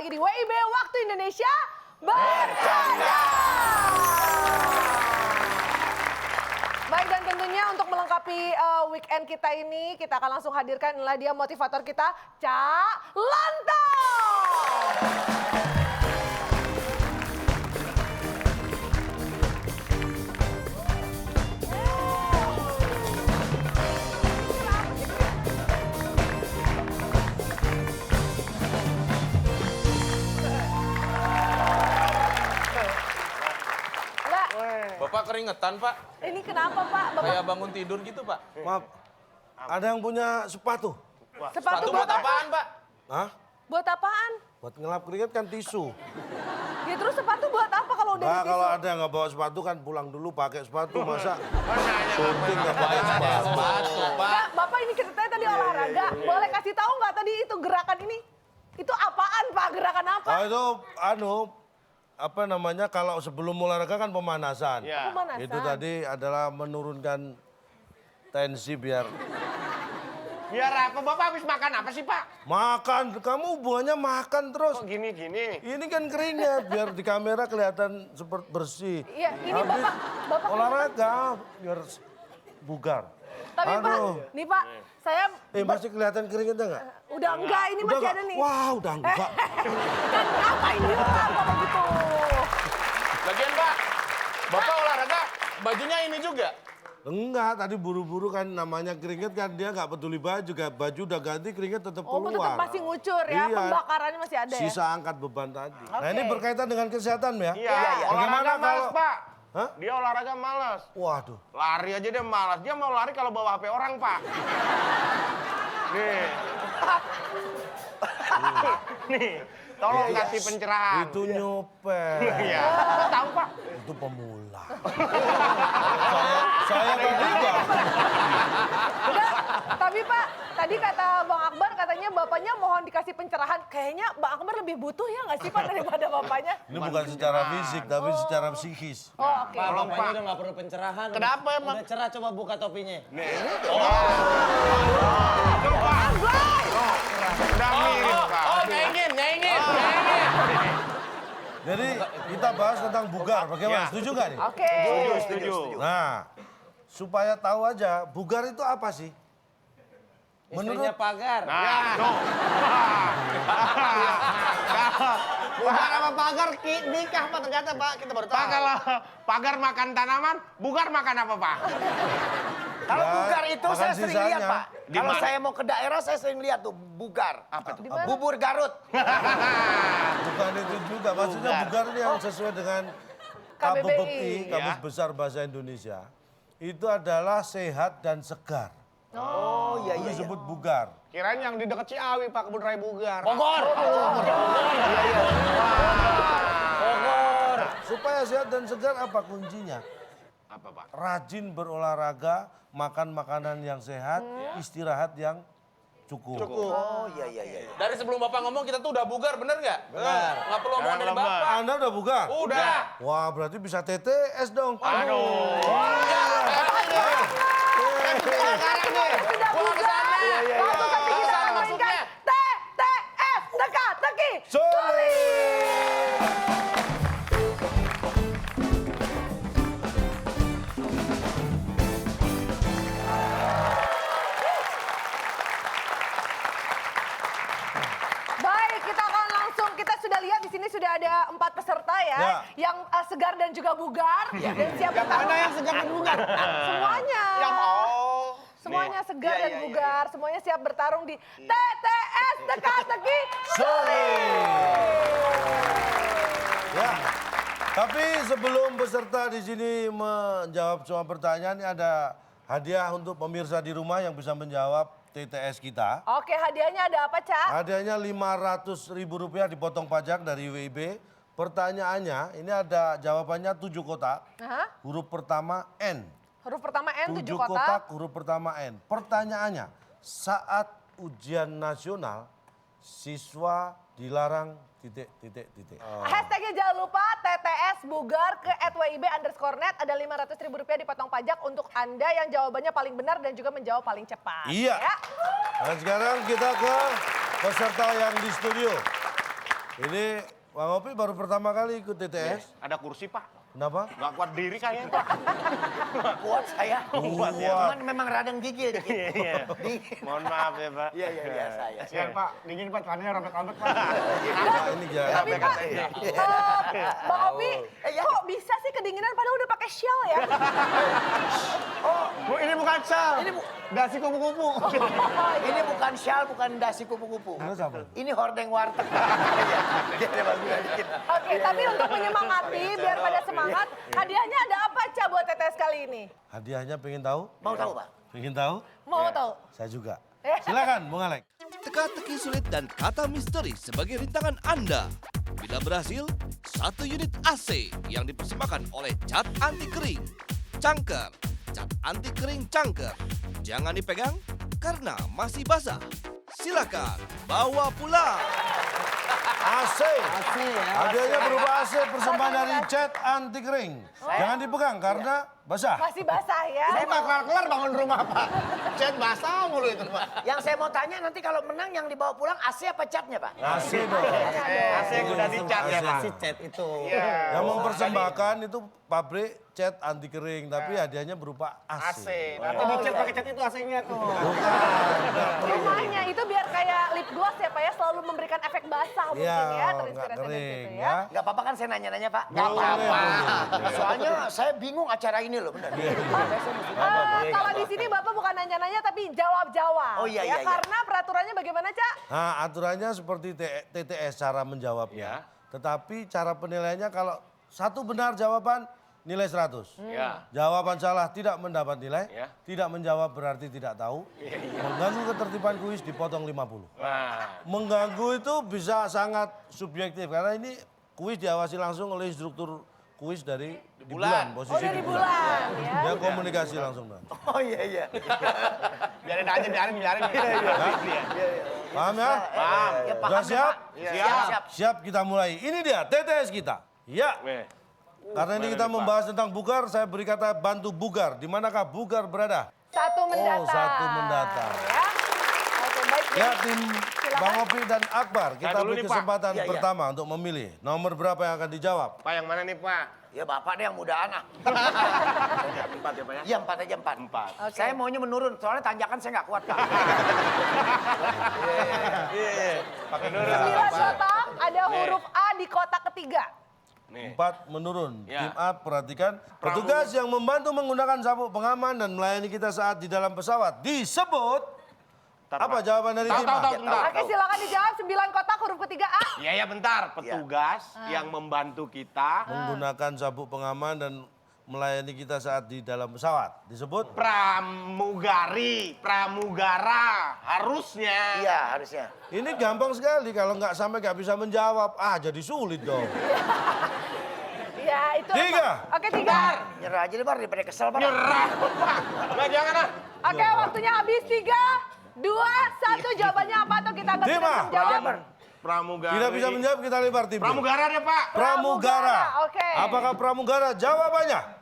lagi di WIB Waktu Indonesia Bercanda. Baik, dan tentunya untuk melengkapi weekend kita ini, kita akan langsung hadirkan, inilah dia motivator kita, Cak Lontong. Bapak keringetan, Pak. Ini kenapa, Pak? Bapak... Kayak bangun tidur gitu, Pak. Maaf, ada yang punya sepatu? Sepatu buat apaan, Pak? Hah? Buat apaan? Buat ngelap keringat kan tisu. Ya terus sepatu buat apa kalau udah Nah, di tisu? kalau ada yang nggak bawa sepatu kan pulang dulu pakai sepatu, masa syuting nggak pakai sepatu. Sepatu, Pak. Enggak, Bapak ini ceritanya tadi olahraga. Boleh kasih tahu nggak tadi itu gerakan ini? Itu apaan, Pak? Gerakan apa? Oh, itu apa namanya, kalau sebelum olahraga kan pemanasan. Ya. Pemanasan. Itu tadi adalah menurunkan tensi biar Biar apa? Bapak habis makan apa sih, Pak? makan. Kamu hubungannya makan terus. Kok gini-gini? Ini kan keringat biar di kamera kelihatan seperti bersih. Iya, ini Habis Bapak olahraga biar bugar. Tapi Pak, Aduh. nih Pak, saya Masih kelihatan keringetnya nggak? udah enggak, ini Udah masih nggak? ada nih. Wah, udah enggak. Kan apa ini Pak, kalau gitu? Lagian, Pak, Bapak olahraga, bajunya ini juga. Enggak, tadi buru-buru kan namanya keringet kan dia nggak peduli baju, baju udah ganti keringet tetap Oh, keluar. tetap masih ngucur ya, Iya. pembakarannya masih ada ya? Sisa angkat beban tadi. Nah, Oke. ini berkaitan dengan kesehatan ya? Iya. Bagaimana Olahraga malas, kalau- Pak. Hah? Dia olahraga malas. Waduh. Lari aja dia malas. Dia mau lari kalau bawa HP orang, Pak. Nih. Nih, tolong kasih pencerahan. Itu nyopet. Iya. Tahu, Pak? Itu pemula. saya kan juga. Enggak, tapi Pak, tadi kata Bang Akbar katanya bapaknya mohon dikasih pencerahan. Kayaknya Bang Akbar lebih butuh ya nggak sih Pak daripada bapaknya? Ini bukan secara fisik, tapi secara psikis. Oh, oke. Pak, Tolong, bapaknya Pak. udah nggak perlu pencerahan. Kenapa emang? Udah cerah, coba buka topinya. Udah mirip, Pak. nyaingin. Jadi kita bahas tentang bugar, bagaimana? Ya. Setuju nggak nih? Oke. Setuju. Nah, supaya tahu aja, bugar itu apa sih? Istrinya pagar. Nah, tuh. Bukan apa pagar nikah Pak ternyata Pak, kita baru tahu. Pak, kalau pagar makan tanaman, bugar makan apa, Pak? Kalau Ya, bugar itu makan saya sering sisanya. lihat, Pak. Di Kalau mana? saya mau ke daerah, saya sering lihat tuh bugar. Apa Di mana? Bubur Garut. Bukan itu juga, maksudnya bugar ini yang sesuai dengan KBBI. KBBI, Kamus Ya. Besar Bahasa Indonesia. Itu adalah sehat dan segar. Oh iya Itu iya. disebut bugar. Kirain yang di dekat Ciawi, Pak, kebun raya bugar. Bogor. Supaya sehat dan segar apa kuncinya? Apa, Pak? Rajin berolahraga, makan makanan yang sehat, istirahat yang cukup. Oh iya iya iya. Dari sebelum Bapak ngomong, kita tuh udah bugar, bener nggak? Benar. Nggak perlu omongan dari Jangan lembar. Bapak. Anda udah bugar? Udah. Wah, berarti bisa TTS dong. Sekarang nih. Sudah bugar. Langsung saja kita akan mainkan TTS, teka-teki. Solid! Baik, kita akan langsung, kita sudah lihat di sini sudah ada 4 peserta ya, Ya. yang segar dan juga bugar dan siap bertarung. Mana yang segar dan bugar? Semuanya. Semuanya segar dan bugar, semuanya siap bertarung di TTS teka-teki. Ya. Tapi sebelum peserta di sini menjawab semua pertanyaan, ini ada hadiah untuk pemirsa di rumah yang bisa menjawab TTS kita. Oke, hadiahnya ada apa, Cak? Hadiahnya Rp500.000 dipotong pajak dari WIB. Pertanyaannya, ini ada jawabannya 7 kotak. Hah? Huruf pertama N. Huruf pertama N, 7 7 kotak. kotak, huruf pertama N. Pertanyaannya, saat ujian nasional, siswa dilarang ... Hashtagnya jangan lupa TTS bugar ke @wib_net. Ada Rp500.000 dipotong pajak untuk Anda yang jawabannya paling benar dan juga menjawab paling cepat. Iya. Ya. Dan sekarang kita ke peserta yang di studio. Ini Bang Opi baru pertama kali ikut TTS. Ada kursi, Pak. Kenapa? Nggak kuat diri saya, Pak. Kuat saya. Kuat ya. Cuman memang radang gigil dikit. Iya. Mohon maaf ya, Pak. Iya, biasa ya. Sian, Pak. Dingin, Pak. Celananya robek-robek, Pak. Ini jangan. Tapi Pak, Bang Opi, kok bisa sih kedinginan padahal udah pakai shawl ya? Bu, ini bukan shawl. Ini dasi kupu-kupu. Ini bukan shawl, bukan dasi kupu-kupu. Ini siapa? Ini hordeng warteg. Oke, tapi untuk menyemangati biar pada semangat, hadiahnya ada apa Ca buat TTS kali ini? Hadiahnya pengen tahu? Mau tahu, Pak? Pengen tahu? Mau tahu? Saya juga. Silakan, Bung Alek. Teka-teki sulit dan kata misteri sebagai rintangan Anda. Bila berhasil, 1 unit AC yang dipersembahkan oleh cat anti kering. Cangker, cat anti kering Cangker. Jangan dipegang karena masih basah. Silakan bawa pulang. AC. Hadiahnya berupa AC persembahan dari cat anti kering. Jangan dipegang karena basah. Masih basah ya? Saya nggak kelar-kelar bangun rumah, Pak. Cat basah mulu itu, Pak. Yang saya mau tanya nanti kalau menang yang dibawa pulang AC apa catnya, Pak? AC dong. AC udah dicat ya, Pak. Cat itu. Yang mempersembahkan itu pabrik cat anti kering, tapi hadiahnya berupa AC. AC. Nanti dicat pakai cat itu AC-nya tuh. Rumahnya itu biar kayak lip gloss ya Pak ya, selalu memberikan efek basah mungkin Iya, ya, nggak terinspirasi dari kering situ ya. ya. Nggak apa-apa kan saya nanya-nanya, Pak? Boleh. Soalnya saya bingung acara ini loh, benar. Kalau di sini Bapak bukan nanya-nanya tapi jawab-jawab. Oh, iya, ya, iya. Karena peraturannya bagaimana Cak? Nah, aturannya seperti TTS cara menjawabnya. Tetapi cara penilaiannya kalau satu benar jawaban nilai 100. Ya. Jawaban salah tidak mendapat nilai. Ya. Tidak menjawab berarti tidak tahu. Mengganggu ketertiban kuis dipotong 50. Nah, Mengganggu itu bisa sangat subjektif karena ini kuis diawasi langsung oleh instruktur kuis dari di bulan, posisi Oh dari di bulan ya. Dia komunikasi langsung. Bang. Oh iya. Biarin aja, biarin. Paham ya? paham. Ya, Sudah paham, siap? Pak. Siap. Siap, kita mulai. Ini dia TTS kita. Ya. Weh. Karena ini kita membahas tentang bugar, saya beri kata bantu bugar. Di manakah bugar berada? Satu mendatang. Oh, satu mendatang. Ya. Oke baik. Ya, tim Bang Opi dan Akbar, kita Saya dulu beri nih, Pak. kesempatan Iya, iya. pertama untuk memilih. Nomor berapa yang akan dijawab? Pak yang mana nih, Pak? Ya Bapak deh yang mudaan ah. 4 ya, Pak ya? Iya 4 aja 4. 4. Oke. Saya maunya menurun, soalnya tanjakan saya nggak kuat, Kak. Pakai dulu. 9 kotak, ada huruf A di kotak ketiga. Nih. 4 menurun. Ya. Tim A perhatikan. Petugas yang membantu menggunakan sabuk pengaman dan melayani kita saat di dalam pesawat disebut... Apa jawaban dari tim A? Tahu, bentar. Oke silakan dijawab 9 kotak huruf ketiga A. Iya, bentar. Petugas yang membantu kita Menggunakan sabuk pengaman dan melayani kita saat di dalam pesawat. Disebut? pramugara. Harusnya. Iya harusnya. Ini gampang sekali. Kalau nggak sampai nggak bisa menjawab. Jadi sulit dong. Ya itu. 3. Oke 3. Nyerah aja deh, Bar, daripada kesel, Bar. Nyerah, Pak. Nggak, jangan ah. Oke waktunya habis 3, 2, 1 jawabannya apa tuh kita nggak Tim A. bisa menjawab. Pramugara. Tidak bisa menjawab, kita lebar tim B. Pramugara deh, Pak. Pramugara. Oke. Apakah pramugara? Jawabannya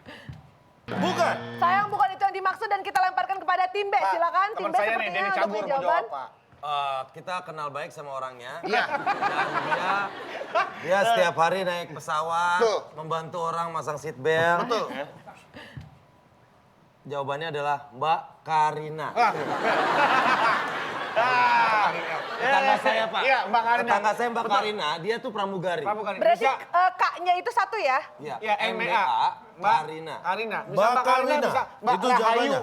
bukan. Sayang bukan itu yang dimaksud dan kita lemparkan kepada tim B. Silakan tim Teman B saya nih, sepertinya Denny untuk Cagur mau jawaban. jawab, Pak. Kita kenal baik sama orangnya. Iya. Dan dia setiap hari naik pesawat, Betul. membantu orang masang seat belt. Betul. Jawabannya adalah Mbak Karina. Tetangga saya, Pak. Iya, Mbak Karina. Tetangga saya Mbak Karina, dia tuh pramugari. Pramugari. Berarti Bisa. K-nya itu 1 ya? Iya, Ya, MBA. Karina. Karina. Bisa Mbak Mbak Karina, Karina. bisa Mbak Itu Rahayu. jawabannya.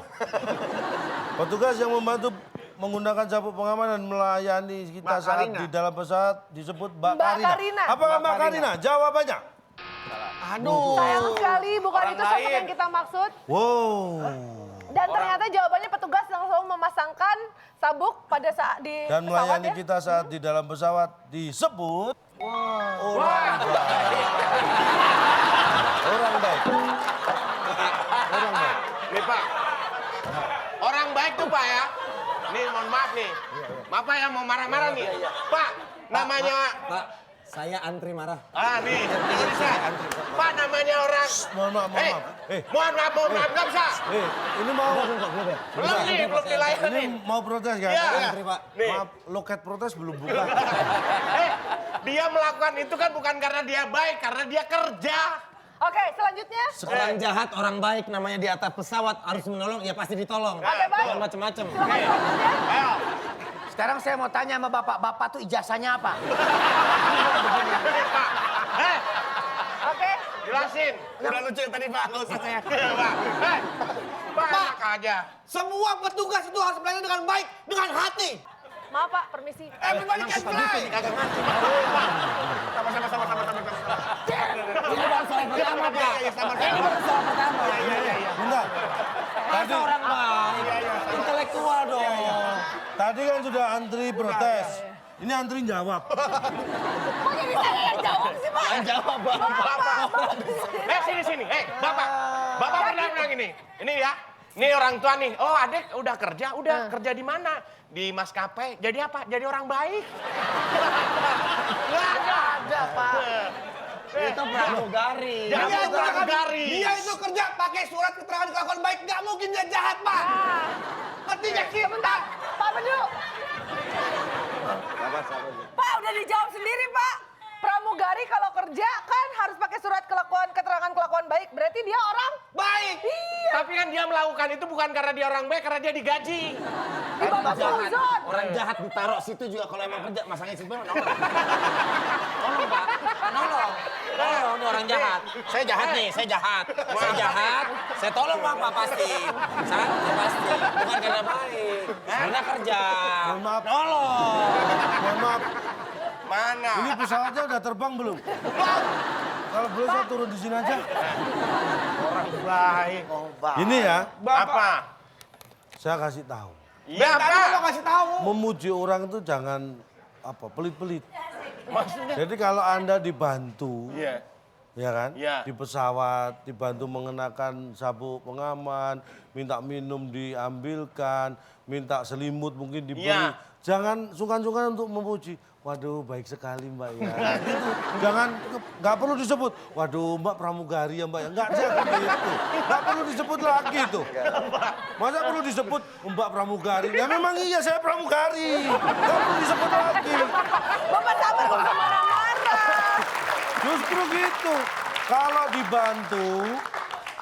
Petugas yang membantu menggunakan sabuk pengaman dan melayani kita Mbak saat Karina. di dalam pesawat disebut Mbak Mbak Karina. Karina. Apakah Mbak Mbak Karina? Jawabannya. Aduh. Sayang sekali bukan Orang itu sosok lain. yang kita maksud. Wow. Dan ternyata jawabannya petugas yang selalu memasangkan sabuk pada saat di Dan pesawat melayani ya. kita saat di dalam pesawat disebut orang baik. Orang baik. Orang baik. Nih, Pak. Orang baik tuh, Pak ya. Nih, mohon maaf nih. Bapak yang mau marah-marah nih. Pak, namanya... Pak, saya antri marah. Nih, dengerin saya. Pak, namanya orang... Mohon maaf, mohon maaf. Mohon maaf, nggak bisa. Ini mau Belum nih, belum ini dilayanin. mau protes kan? Iya. Antri, Pak. Nih. Maaf, loket protes belum buka. Dia melakukan itu kan bukan karena dia baik, karena dia kerja. Oke, selanjutnya. Orang jahat, orang baik namanya di atas pesawat harus menolong, ya pasti ditolong. Oke, baik. Jangan macem-macem. Silakan selanjutnya. Ayo. Sekarang saya mau tanya sama bapak, bapak tuh ijazahnya apa? Eh, Oke. jelasin. Udah lucu tadi Pak, nggak usah saya. Pak, enak aja. Semua petugas itu harus melayani dengan baik, dengan hati. Maaf Pak, permisi. Everybody can fly. Ini baru soal pertama, Pak. Ini baru soal pertama. Bentar. Tadi, Orang baik, intelektual dong. tadi kan sudah antri protes. Ini antri jawab. Kok jadi saya yang jawab sih Pak? Jawab, Bapak. Sini. Bapak. Bapak pernah bilang ini. Ini ya. Ini orang tua nih. Oh, adik udah kerja. Udah kerja di mana? Di maskapai. Jadi apa? Jadi orang baik. Nggak ada, Pak. Itu pramugari. Jangan pramugari. Dia itu kerja pakai surat keterangan kelakuan baik, nggak mungkin dia jahat Pak. Ngerti nggak sih? Sebentar, Pak Bedu. Pak, udah dijawab sendiri Pak. Pramugari kalau kerja kan harus pakai surat keterangan kelakuan baik. Berarti dia orang Baik. iya. Tapi kan dia melakukan itu bukan karena dia orang baik, karena dia digaji. Di bawah suzon. Orang jahat ditaruh situ juga kalau emang kerja, masangnya situ nolong. Nolong, Pak. Nolong. Nolong, ini orang jahat. Saya jahat nih, saya jahat. Saya jahat, saya tolong Bapak pasti. Saya pasti. Bukan karena baik. Karena kerja. Mohon maaf. Nolong. Mohon maaf. Mana? Ini pesawatnya udah terbang belum? Kalau belum saya turun di sini aja. Baik. Ini ya, Apa? saya kasih tahu. Iya, Tadi Pak. mau kasih tahu. Memuji orang itu jangan pelit-pelit. Jadi kalau Anda dibantu, Iya. ya kan? Iya. Di pesawat, dibantu mengenakan sabuk pengaman, minta minum diambilkan, minta selimut mungkin diberi. Iya. Jangan sungkan-sungkan untuk memuji. Waduh, baik sekali Mbak ya. Gitu. Jangan, nggak perlu disebut. Waduh, Mbak pramugari ya Mbak ya. Nggak seperti itu. Nggak perlu disebut lagi itu. Masa perlu disebut Mbak pramugari? Ya memang iya, saya pramugari. Nggak perlu disebut lagi. Bapak sabar, nggak usah marah-marah. Justru gitu. Kalau dibantu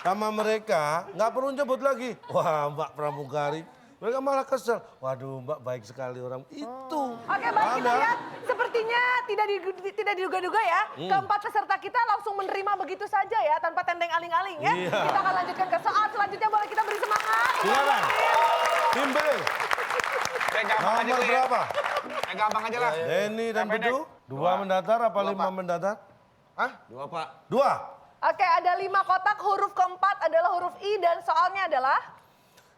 sama mereka, nggak perlu nyebut lagi. Wah, Mbak pramugari. Mereka malah kesel. Waduh, Mbak baik sekali orang itu. Oke, baik kita lihat. Sepertinya tidak diduga-duga ya. Keempat peserta kita langsung menerima begitu saja ya, tanpa tendeng aling-aling ya. Iya. Kita akan lanjutkan ke soal selanjutnya. Boleh kita beri semangat. Silakan. Tim B. Nomor berapa? Gampang aja lah. Denny dan Bedu. 2 mendatar apa 5 mendatar? Dua, Pak. 2. Oke, ada 5 kotak. Huruf keempat adalah huruf I dan soalnya adalah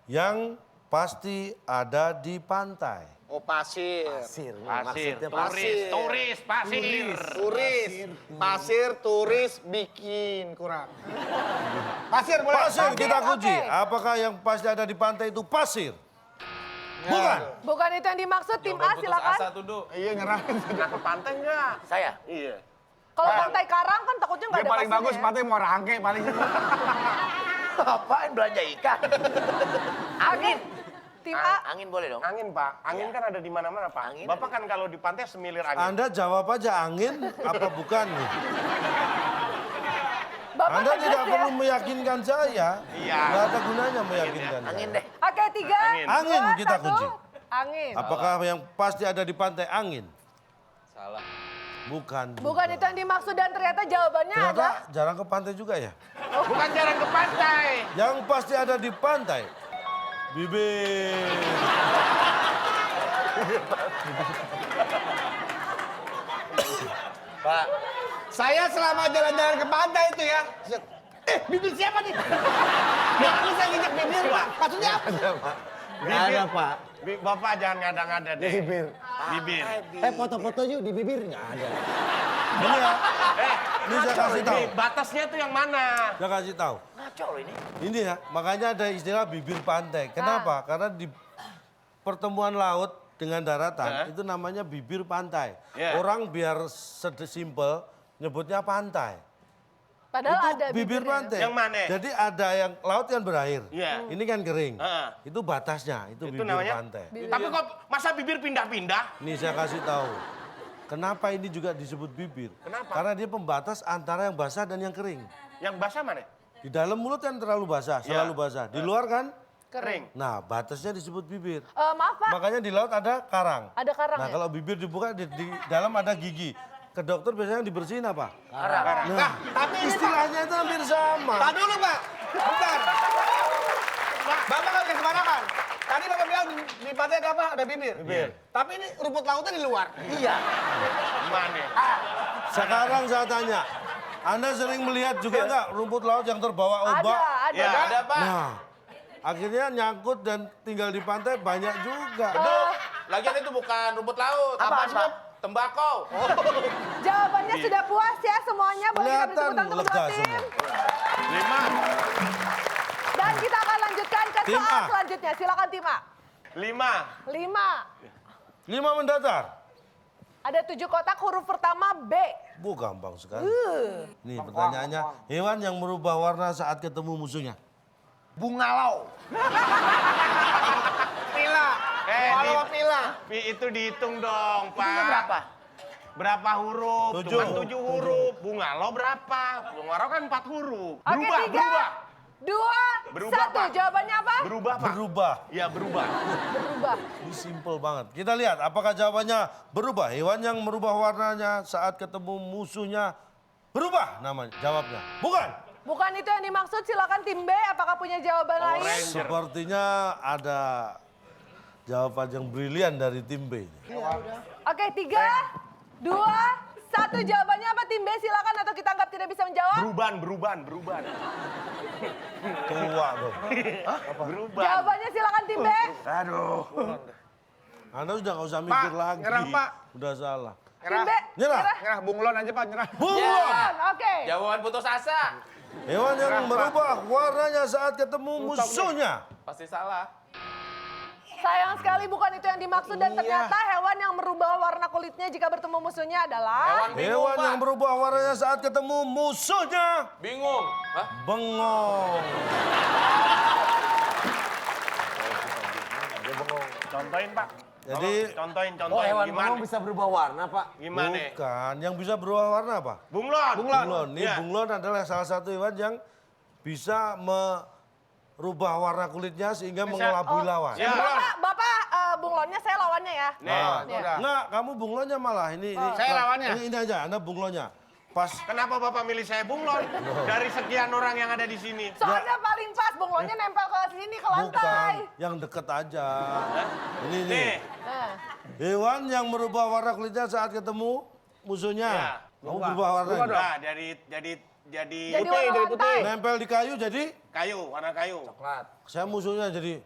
Yang pasti ada di pantai. Oh pasir. Pasir, turis, pasir. Pasir, turis, bikin kurang. Pasir boleh. Pasir kita Oke. kunci. Apakah yang pasti ada di pantai itu pasir? Bukan. bukan itu yang dimaksud. Tim A silakan. Iya nyerah. Pernah ke pantai nggak? Saya? Iya. Kalau pantai Karang kan takutnya nggak Dia ada paling pasirnya bagus ya. pantai mau rangke paling. Apaan belanja ikan? Angin. Tim A. Angin boleh dong? Angin, Pak. Angin kan ada di mana-mana, Pak. Angin Bapak kan kalau di pantai semilir angin. Anda jawab aja angin apa bukan nih? Bapak Anda tegas tidak ya. perlu meyakinkan saya. Iya. Nggak ada gunanya meyakinkan Angin saya. deh. Oke, 3, Angin 2, kita 1. kunci. Angin. Apakah yang pasti ada di pantai angin? Salah. Bukan. Bukan itu yang dimaksud dan ternyata jawabannya Ternyata ada. jarang ke pantai juga ya? Bukan jarang ke pantai. Yang pasti ada di pantai. Bibir. Pak. Saya selama jalan-jalan ke pantai itu ya. Bibir siapa nih? Nggak bisa nginjek bibir Pak. Maksudnya apa? Nggak ada, Pak. Bapak jangan ngada-ngada deh. Bibir. Bibir. Foto-foto yuk di bibir nggak ada. Ini ya. Ini saya kasih tahu. Nih, batasnya tuh yang mana? Saya kasih tahu. Ngaco loh ini. Ini ya, makanya ada istilah bibir pantai. Kenapa? Karena di pertemuan laut dengan daratan itu namanya bibir pantai. Yeah. Orang biar simpel nyebutnya pantai. Padahal Itu ada bibir bibirnya. pantai. Yang mana? Jadi ada yang laut kan berair. Iya. Ini kan kering. Heeh. Itu batasnya, itu Itu bibir namanya? pantai. Tapi kok masa bibir pindah-pindah? Nih saya kasih tahu. Kenapa ini juga disebut bibir? Kenapa? Karena dia pembatas antara yang basah dan yang kering. Yang basah mana? Di dalam mulut kan terlalu basah, selalu basah. Di luar kan? Kering. Nah, batasnya disebut bibir. Maaf Pak, Makanya di laut ada karang. ada karang Nah, ya? kalau bibir dibuka di dalam ada gigi. Ke dokter biasanya yang dibersihin apa? Karang. Nah, Tapi ini Pak, istilahnya itu hampir sama. tak dulu Pak. Bentar. Bapak kan sembarangan. Tadi Bapak bilang di pantai ada apa? Ada bibir. Bibir. Tapi ini rumput lautnya di luar. Iya. Mana? Sekarang saya tanya, Anda sering melihat juga nggak rumput laut yang terbawa ombak? Ada. Ya, ada Pak. Nah, akhirnya nyangkut dan tinggal di pantai banyak juga. Lagian itu bukan rumput laut. Apa, sih, Pak? Bob? Tembakau. Jawabannya sudah puas ya semuanya. Boleh kita beri tepuk Kelihatan tangan untuk lega kedua tim. semua. 5. Dan kita akan lanjutkan ke Tim soal A. selanjutnya. Silakan tim A. 5. 5. 5 mendatar. Ada 7 kotak, huruf pertama B. Bu, gampang sekali. Nih pertanyaannya, hewan yang merubah warna saat ketemu musuhnya. Bungalau. Pila. Kalau pila. Itu dihitung dong, Pak. Itu berapa? Berapa huruf? 7. Cuma 7 huruf. Bungalau berapa? Bungalau kan 4 huruf. Oke, Berubah, 3, berubah. 2, Berubah, 1. Pak. Jawabannya apa? Berubah, Pak. Berubah. Iya, berubah. Berubah. Ini simple banget. Kita lihat apakah jawabannya berubah. Hewan yang merubah warnanya saat ketemu musuhnya berubah namanya. Jawabnya. Bukan. Bukan itu yang dimaksud, silakan tim B. Apakah punya jawaban lain? Sepertinya ada jawaban yang brilian dari tim B. Oke, 3, 2, 1. Jawabannya apa tim B? Silakan atau kita anggap tidak bisa menjawab. Beruban. Tua dong. Berubah. Jawabannya silakan tim B. Aduh. Anda sudah nggak usah mikir lagi. nyerah, Pak. Udah salah. Tim B. Nyerah. Nyerah, bunglon aja Pak, nyerah. Bunglon. Oke. Jawaban putus asa. Hewan yang merubah warnanya saat ketemu musuhnya. Pasti salah. Sayang sekali bukan itu yang dimaksud dan ternyata hewan yang merubah warna kulitnya jika bertemu musuhnya adalah Hewan bingung, Hewan Pak. yang berubah warnanya saat ketemu musuhnya. Bingung. Hah? Bengong. Contohin, Pak. Jadi Contohin. Oh, hewan Gimana? bengong bisa berubah warna, Pak. Gimana? bukan. Yang bisa berubah warna apa? Bunglon. Bunglon. Ini Iya. bunglon adalah salah satu hewan yang bisa merubah warna kulitnya sehingga mengelabui lawan. Ya. Bapak bunglonnya, saya lawannya ya. Nih, Ya. Enggak, kamu bunglonnya malah. Ini Saya lawannya. Ini aja, Anda bunglonnya. Pas kenapa Bapak milih saya bunglon? Dari sekian orang yang ada di sini. Soalnya paling pas bunglonnya nempel ke sini ke lantai. bukan, yang deket aja. Ini nih. Nih, Nah, Hewan yang merubah warna kulitnya saat ketemu musuhnya. Ya. Kamu berubah warna. nah, jadi jadi warna lantai. Nempel di kayu jadi kayu, warna kayu. saya musuhnya jadi.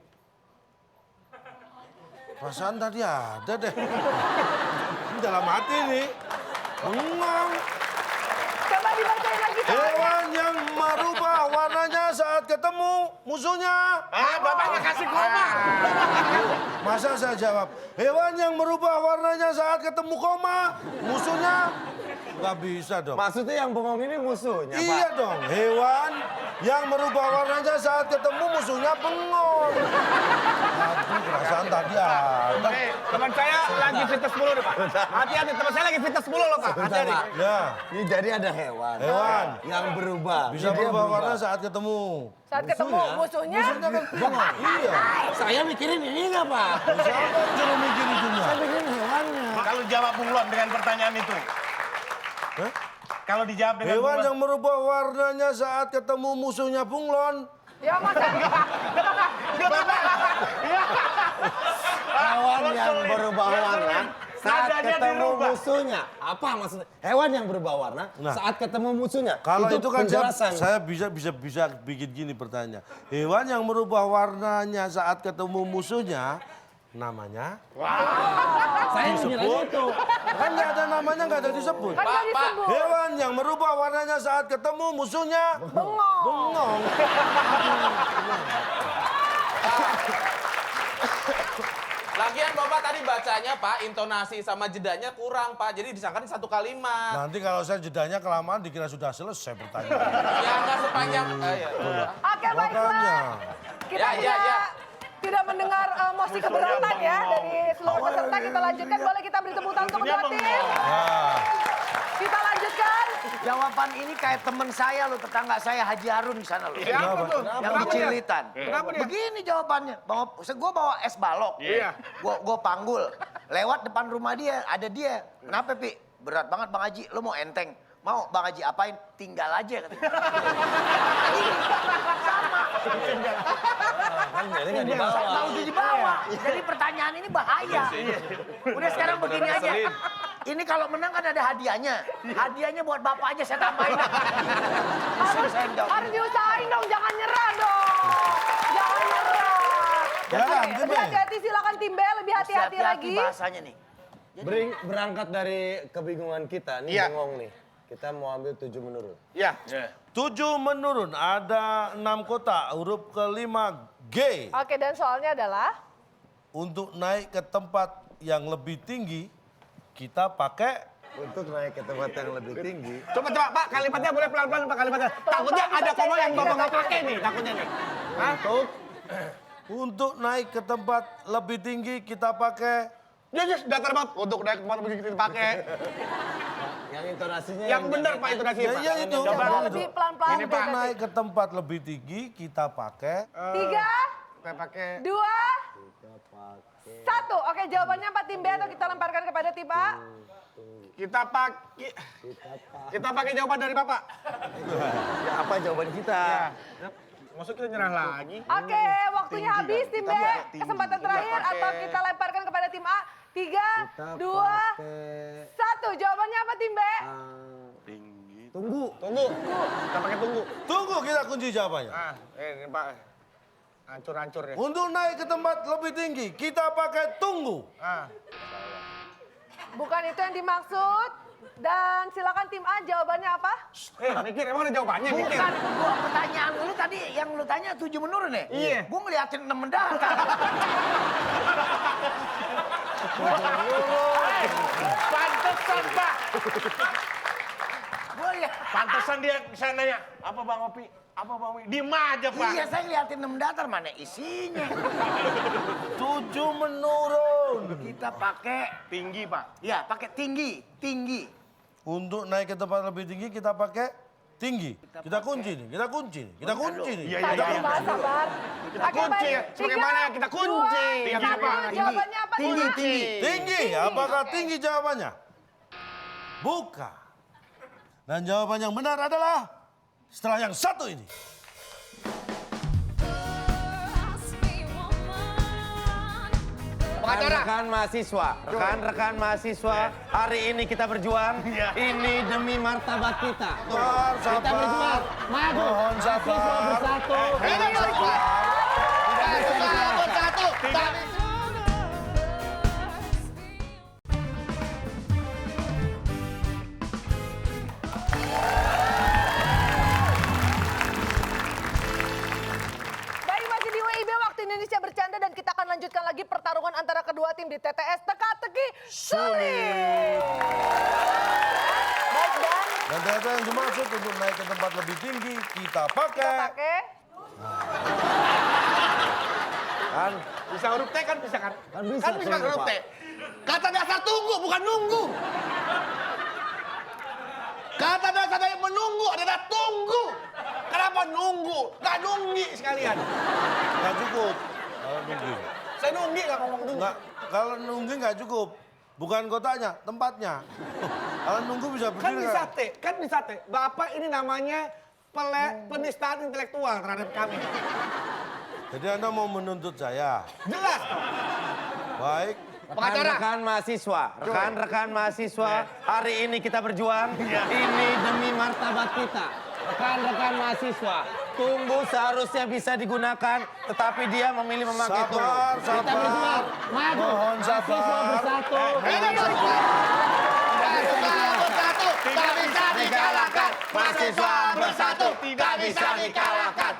Perasaan tadi ada deh. Ini dalam hati nih. Bengong. Coba dibacain lagi. Hewan yang merubah warnanya saat ketemu musuhnya. Bapaknya kasih koma. Masa saya jawab, hewan yang merubah warnanya saat ketemu koma, musuhnya? Nggak bisa dong. Maksudnya yang bengong ini musuhnya, Pak. Iya dong, hewan yang merubah warnanya saat ketemu musuhnya bengong. Aduh, perasaan tadi ada. Teman saya lagi fitness 10 deh Pak. Hati-hati, teman saya lagi fitness 10 loh Pak. Bentar, Hati-hati. Pak. Ya, Ini jadi ada hewan. Hewan. Yang berubah. bisa Ini dia berubah warna saat ketemu. Saat ketemu musuhnya. Musuhnya kan bengong. Iya. Saya mikirin ini nggak, Pak? Siapa yang suruh mikir itunya? Saya mikirin hewannya. Kalau jawab bunglon dengan pertanyaan itu. Hah? Kalau dijawab dengan Hewan bunglon. yang merubah warnanya saat ketemu musuhnya bunglon. Ya masa. Hewan yang berubah warna saat Nadanya ketemu dirubah. musuhnya. Apa maksudnya? Hewan yang berubah warna Nah. saat ketemu musuhnya. Kalau itu kan penjelasan. saya bisa bikin gini pertanyaan. Hewan yang merubah warnanya saat ketemu musuhnya namanya Saya mengira itu. kan nggak ada namanya, nggak ada disebut. Kan gak disebut. Hewan yang merubah warnanya saat ketemu musuhnya Bengong. bengong. Lagian Bapak tadi bacanya Pak, intonasi sama jedanya kurang Pak. Jadi disangka satu kalimat. Nanti kalau saya jedanya kelamaan dikira sudah selesai pertanyaan. Ya nggak sepanjang. Ya. Oke, baiklah. Makanya. Kita Ya. tidak sudah mendengar musik keberatan ya dari seluruh peserta, kita lanjutkan. Boleh kita beri tepuk tangan untuk kedua tim. Kita lanjutkan. Jawaban ini kayak temen saya lo, tetangga saya Haji Harun di sana lo. Siapa tuh? Yang di Cilitan. Kenapa dia? Begini jawabannya. Gue bawa es balok. Iya. Gue panggul. Lewat depan rumah dia, ada dia. Kenapa, Pi? Berat banget Bang Haji. Lo mau enteng? Mau Bang Haji apain? Tinggal aja katanya. Sama. Kan jadi nggak dibawa. Tahu di bawah. Jadi pertanyaan ini bahaya. Udah sekarang begini aja. Ini kalau menang kan ada hadiahnya. Hadiahnya buat bapak aja saya tambahin. Harus diusahain dong, jangan nyerah dong. Jangan nyerah. Silakan, Oke, Tim lebih B. hati-hati, silakan tim B, lebih hati-hati lagi. bahasanya nih. Berangkat dari kebingungan kita, nih Iya. bengong nih. Kita mau ambil 7 menurut. Iya. 7 menurun, ada 6 kotak, huruf kelima G. Oke, dan soalnya adalah Untuk naik ke tempat yang lebih tinggi, kita pakai Untuk naik ke tempat yang lebih tinggi, Coba Pak, kalimatnya boleh pelan-pelan Pak kalimatnya. Takutnya ada koma yang Bapak nggak pakai nih, takutnya nih. untuk naik ke tempat lebih tinggi, kita pakai Yes, datar banget. Untuk naik tempat begini kita pakai. yang intonasinya Yang benar Pak intonasi Pak. Ya, itu. coba Itu. lebih pelan-pelan. Untuk naik ke tempat lebih tinggi, kita pakai 3, Kita pakai 2, 1. Oke, jawabannya apa tim B atau kita lemparkan kepada tim A? kita pakai jawaban dari Bapak. Ya, apa jawaban kita? Maksud kita nyerah lagi? Oke, waktunya habis tim B. Kesempatan terakhir atau kita lemparkan kepada tim A? 3, 2, 1. Jawabannya apa tim B? Tunggu. Tunggu. Kita pakai tunggu. Tunggu, kita kunci jawabannya. Ini Pak. Hancur-hancur ya. Untuk naik ke tempat lebih tinggi, kita pakai tunggu. Bukan itu yang dimaksud. Dan silakan tim A, jawabannya apa? Mikir emang ada jawabannya, mikir. Bukan, gua pertanyaan lu tadi yang lu tanya 7 menurun ya? Iya. Gua ngeliatin 6 mendatar. Pantesan, Pak. Gua lihat. Pantesan dia saya nanya, apa Bang Opi? Apa Bang Opi? Diem aja, Pak. Iya, saya ngeliatin 6 mendatar, mana isinya? 7 menurun. Kita pakai, Tinggi, Pak. ya pakai tinggi, tinggi. Untuk naik ke tempat lebih tinggi, kita pakai tinggi. Kita kunci nih, kita kunci nih, kita kunci nih. Sabar, sabar. Kita kunci ya. Sebagaimana kita kunci. Tinggi, jawabannya apa? Tinggi, tim A? tinggi. Tinggi, apakah tinggi jawabannya? Bukan. Dan jawaban yang benar adalah setelah yang satu ini. Rekan-rekan mahasiswa, rekan-rekan mahasiswa, hari ini kita berjuang. Ini demi martabat kita. Sabar, Kita berjuang. Maju. Mohon sabar. Mahasiswa bersatu. Bersatu. Baik, masih di WIB Waktu Indonesia Bercanda dan kita akan lanjutkan lagi pertarungan antara kedua tim di TTS Teka-Teki Sulit. Baik, dan Dan ternyata yang dimaksud untuk naik ke tempat lebih tinggi, kita pakai. pakai Kan Bisa huruf T kan bisa kan? Kan bisa, Kan bisa tunggu, huruf T. Pak. Kata dasar tunggu bukan nunggu. Kata dasar dari menunggu adalah tunggu. Kenapa nunggu? Gak nunggi sekalian. Nggak cukup. Kalau nunggu. Saya nunggi gak ngomong nunggu. Nggak, kalau nunggu nggak cukup. Bukan kotaknya, tempatnya. Kalau nunggu bisa Kan berdiri. bisa T, kan bisa T. Bapak ini namanya penistaan intelektual terhadap kami. Jadi Anda mau menuntut saya. Jelas. Baik. Rekan-rekan mahasiswa, rekan-rekan mahasiswa, hari ini kita berjuang. Ini demi martabat kita. Rekan-rekan mahasiswa, tunggu seharusnya bisa digunakan, tetapi dia memilih memakai tunggu. Sabar, Kita sabar. berjuang. Maju. Mohon Mahasiswa sabar. bersatu. Bersatu, tak bisa dikalahkan. Mahasiswa bersatu, tidak bisa dikalahkan.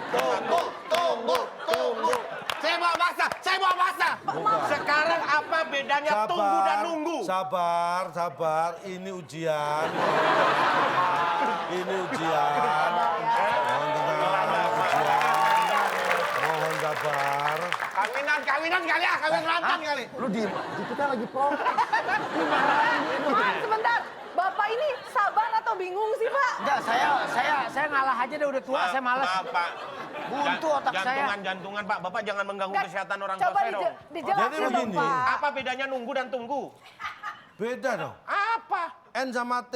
Tunggu, tunggu, tunggu. Saya mau masa, saya mau masa. Sekarang apa bedanya tunggu dan nunggu? Sabar, sabar. Ini ujian. Ini ujian. Mohon tenang, ujian. Mohon sabar. Kawinan kali ya, kawin rantan kali. Lu diem. Kita lagi protes. Maaf sebentar, Bapak ini sabar atau bingung sih Pak? Enggak, saya ngalah aja deh udah tua, saya males. Pak. Buntu otak saya. Jantungan, Pak. Bapak jangan mengganggu Nggak, kesehatan orang tua coba saya dong. dijelasin Jadi dong begini. Pak. Apa bedanya nunggu dan tunggu? Beda dong. Apa? N sama T.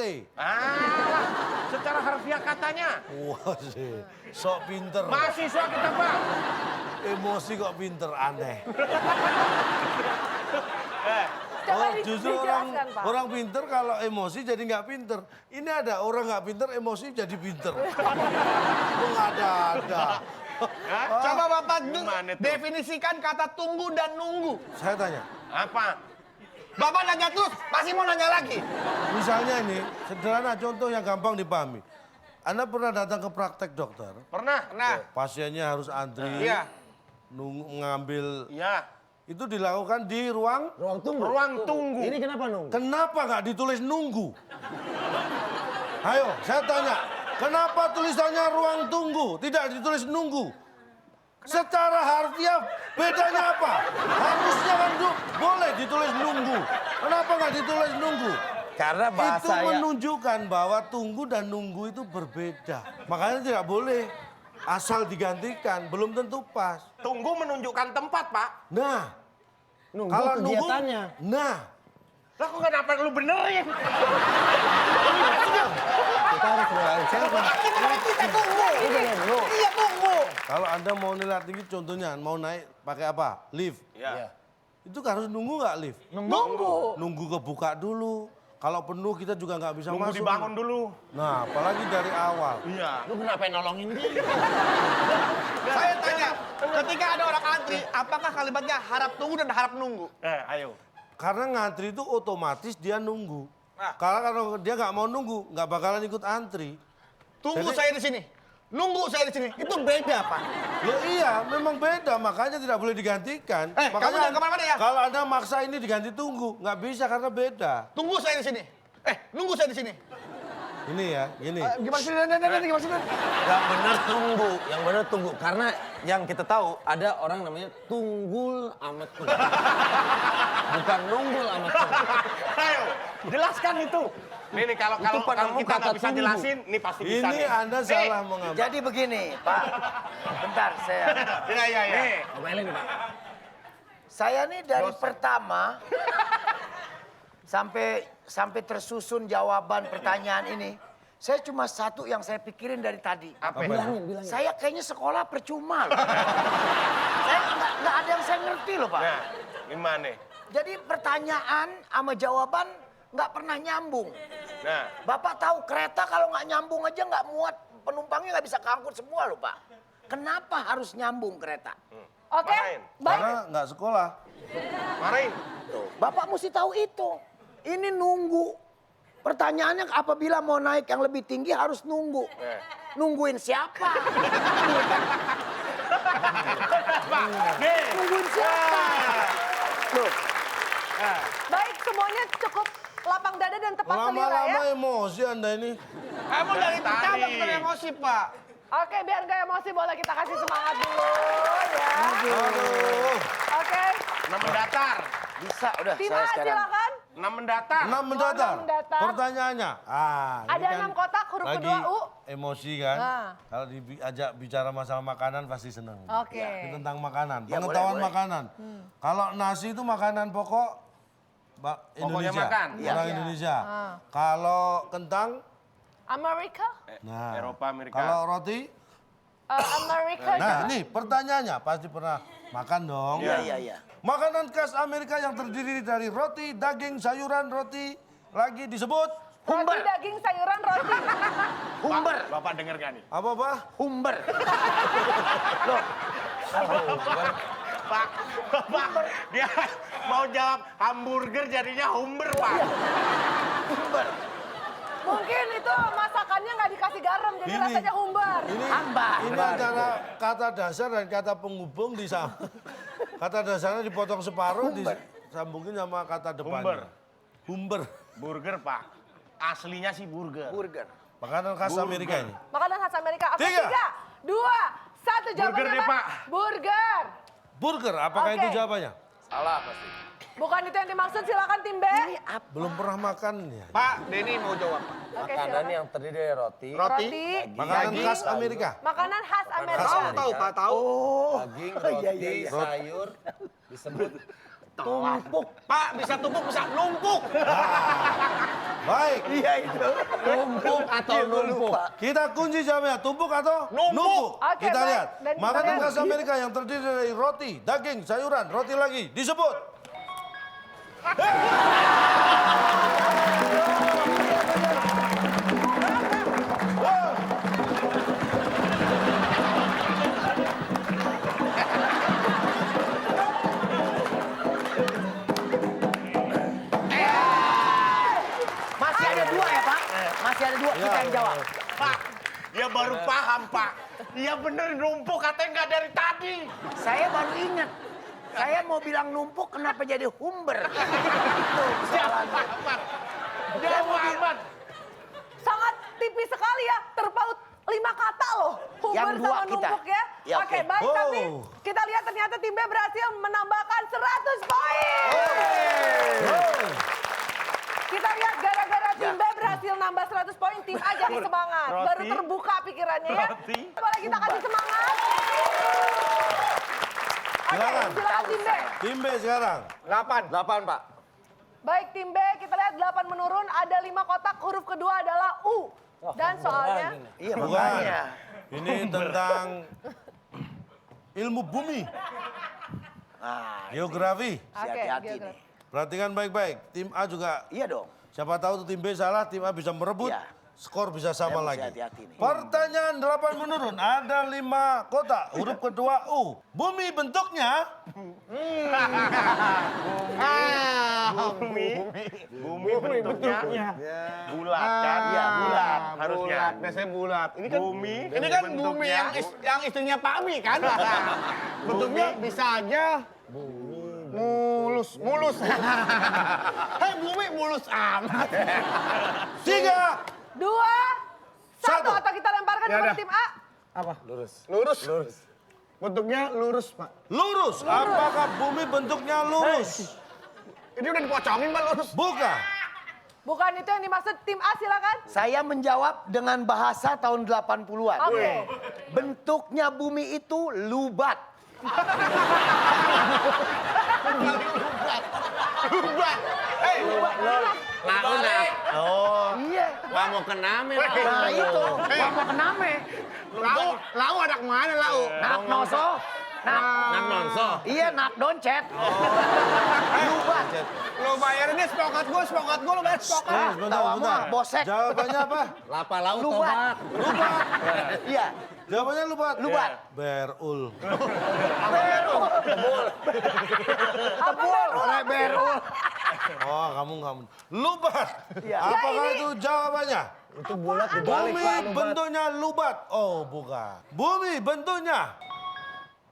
Secara harfiah katanya. Wah sih, sok pinter. Mahasiswa kita, Pak. Emosi kok pinter, aneh. Coba Justru dijelaskan Pak. orang pinter kalau emosi jadi nggak pinter. Ini ada orang nggak pinter, emosi jadi pinter. Mengada-ada. Coba Bapak Gimana tuh? definisikan kata tunggu dan nunggu. Saya tanya, Apa? Bapak nanya terus, pasti mau nanya lagi. misalnya ini, sederhana contoh yang gampang dipahami. Anda pernah datang ke praktek dokter, Pernah? pasiennya harus antri, Iya. ngambil, Iya. itu dilakukan di ruang. Ruang tunggu. Ini kenapa nunggu? Kenapa nggak ditulis nunggu? Ayo, saya tanya, kenapa tulisannya ruang tunggu, tidak ditulis nunggu? Secara harfiah bedanya apa? Harusnya kan boleh ditulis nunggu. Kenapa nggak ditulis nunggu? Karena Itu bahasa ya. menunjukkan bahwa tunggu dan nunggu itu berbeda. Makanya tidak boleh asal digantikan, belum tentu pas. Tunggu menunjukkan tempat, Pak. Nah, Nunggu kalau kegiatannya. nunggu, nah, Lah kok kenapa lu benerin? Kita harus mulai siapa? Kita tunggu. Iya tunggu. kalau Anda mau nilai tinggi, contohnya mau naik pakai apa? Lift. Ya. Itu harus nunggu nggak lift? Nunggu. Nunggu kebuka dulu. Kalau penuh kita juga nggak bisa Nunggu masuk. dibangun dulu. Nah, apalagi dari awal. Iya. Lu kenapa nolongin dia? Saya tanya, ketika ada orang antri, apakah kalimatnya harap tunggu dan harap nunggu? Ayo. Karena ngantri itu otomatis dia nunggu. Nah. Karena kalau dia nggak mau nunggu, nggak bakalan ikut antri. Tunggu Jadi- saya di sini. Nunggu saya di sini. Itu beda, Pak. Ya iya, memang beda, makanya tidak boleh digantikan. Kamu jangan kemana-mana ya. Kalau Anda maksa ini diganti tunggu, nggak bisa karena beda. Tunggu saya di sini. Nunggu saya di sini. Ini ya, gini. Gimana sih? Gimana sih? Yang benar tunggu, yang benar tunggu. Karena yang kita tahu ada orang namanya tunggul amat tunggu. Bukan nunggul amat tunggu. Ayo, jelaskan itu. Nih kalau kalau penemu kita nggak kata bisa tunggu. jelasin, ini pasti bisa Ini nih. Anda salah mengambil. Jadi begini, Pak. Bentar, saya. Iya. Nih, omelin Pak. Saya nih dari pertama sampai tersusun jawaban pertanyaan ini, saya cuma satu yang saya pikirin dari tadi. Apa? Bilangin. Saya kayaknya sekolah percuma loh. Saya nggak ada yang saya ngerti loh, Pak. Nah, gimana? Jadi pertanyaan sama jawaban nggak pernah nyambung. Nah, Bapak tahu kereta kalau nggak nyambung aja nggak muat, penumpangnya nggak bisa keangkut semua loh, Pak. Kenapa harus nyambung kereta? Oke, Marahin. baik. Karena nggak sekolah. marahin. Tuh, Bapak mesti tahu itu. Ini nunggu. Pertanyaannya apabila mau naik yang lebih tinggi harus nunggu. Nungguin siapa? Nih. Nungguin siapa? Loh, Baik, semuanya cukup lapang dada dan tepat selera ya. Lama-lama emosi Anda ini. Kamu dari pertama Tadi. bukan emosi, Pak. Oke, biar nggak emosi boleh kita kasih semangat dulu ya. Aduh. Oke, 6 mendatar. bisa udah tim saya A sekarang. silakan. 6 mendatar. 6 mendatar. enam mendatar. Pertanyaannya. Ini Ada kan 6 kotak, huruf lagi kedua U. emosi kan. Nah. Kalau diajak bicara masalah makanan pasti seneng. Oke. Ini tentang makanan, Ya, pengetahuan boleh. makanan. Kalau nasi itu makanan pokok Pokoknya Indonesia. makan. Orang Iya. Indonesia. Ah. Kalau kentang, Amerika? nah. Eropa, Amerika. Kalau roti, Amerika. nah ini pertanyaannya pasti pernah makan dong. Iya. Makanan khas Amerika yang terdiri dari roti, daging, sayuran, roti, lagi disebut Roti, daging, sayuran, roti. Humber, Bapak denger gak nih? apa, Pak? humber. Loh, Pak, dia mau jawab hamburger jadinya humber, Pak. humber. Mungkin itu masakannya nggak dikasih garam, jadi Ini. rasanya humbar. Ini antara kata dasar dan kata penghubung disama. Kata dasarnya dipotong separuh, disambungin sama kata depannya. Humber. Burger, Pak. Aslinya sih burger. Burger. Makanan khas Amerika ini. Makanan khas Amerika. Oke, 3, 3, 2, 1 jawabannya Burger deh, apa? Pak. Burger. burger. Apakah Oke. itu jawabannya? Salah pasti. Bukan itu yang dimaksud, silakan tim B. Belum pernah makan ya. Pak, Denny mau jawab. Oke, Makanan silakan. yang terdiri dari roti, Roti, Makanan khas Amerika. makanan khas Amerika. Tahu Pak, tahu. daging, roti, sayur, disebut tumpuk. Pak, bisa tumpuk, bisa numpuk. Baik, Iya itu. Tumpuk atau numpuk? kita kunci jawabnya. Tumpuk atau Numpuk. Oke, Kita baik. lihat. Dan kita Makanan lihat. khas Amerika yang terdiri dari roti, daging, sayuran, roti lagi. Disebut. Masih ada dua ya Pak? Masih ada dua, kita yang jawab. Pak, dia baru paham, Pak. Dia bener numpuk, katanya nggak dari tadi. Saya baru ingat. Saya mau bilang numpuk, kenapa jadi humber? Itu kesalahannya. Jauh amat. Sangat tipis sekali ya, terpaut 5 kata loh. Humber Yang dua sama kita. numpuk ya. Ya, Oke, oke. baik, Wow. tapi kita lihat ternyata tim B berhasil menambahkan 100 poin. Kita lihat gara-gara tim B berhasil nambah 100 poin, tim A jadi semangat. Roti. Baru terbuka pikirannya ya. Roti. Boleh kita kasih semangat. Oke, Silakan. silakan tim B. Tim B sekarang. 8, Pak. Baik, tim B, kita lihat 8 menurun, ada 5 kotak, huruf kedua adalah U. Dan soalnya, Iya Bukan. makanya. Ini tentang ilmu bumi, Ah, geografi. oke, hati-hati geografi. nih. Perhatikan baik-baik. Tim A juga, Iya dong. siapa tahu tuh tim B salah, tim A bisa merebut. Iya. Skor bisa sama Saya mesti lagi. hati-hati nih. Pertanyaan 8 menurun. Ada 5 kotak. Huruf kedua U. Bumi bentuknya Bumi bentuknya bulat kan? Iya, bulat. Harusnya. Biasanya bulat. Ini kan Bumi. Ini kan bumi yang istrinya Pak Mi kan. Bentuknya bisa aja mulus. Hei bumi mulus amat. 3. 2, 1, Satu. atau kita lemparkan Ya kepada udah. tim A. Apa? Lurus. Bentuknya lurus, Pak. Lurus. Apakah bumi bentuknya lurus? Ini udah dipocongin, Pak, lurus. Bukan. Bukan itu yang dimaksud tim A, silakan. Saya menjawab dengan bahasa tahun 80-an. Oke. Bentuknya bumi itu lubat. Lau nak. Oh, Iya. Pak mau ke Name. Nah itu, gua mau ke Name. Lau ada kemana, Lau? Nak noso. Nak nonso. Iya, nak doncet. Lubat. Lo bayarinnya sepokat gue, lo bayar sepokat. Sebentar, tahu sebentar. mah, bosek. Jawabannya apa? Lapa laut Lubat. tobat. Iya, Jawabannya lubat. lubat. Berul. Oleh berul. Oh, kamu. Lubat. Iya. Apakah Ya, ini- itu jawabannya? Itu bulat dibalik, Bumi Pak. Lubat. bentuknya lubat. Oh, bukan. Bumi bentuknya.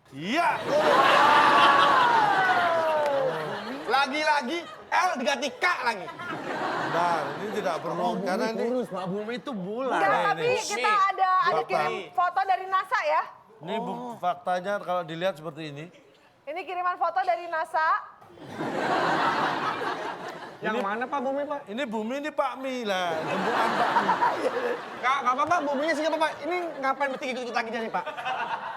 Iya. Lagi-lagi L diganti K lagi. Nah, ini tidak perlu karena ini Lurus, Pak. Bumi itu bulat. Enggak, Nah, tapi ini. kita ada Fakta. kirim foto dari NASA ya. ini faktanya kalau dilihat seperti ini. Ini kiriman foto dari NASA. Yang mana, Pak, bumi, Pak? Ini bumi ini Pak Mi lah, jemputan Pak Mi. Gak apa-apa, buminya sih gak apa-apa. Ini ngapain mesti ikut-ikut lagi jadi, Pak?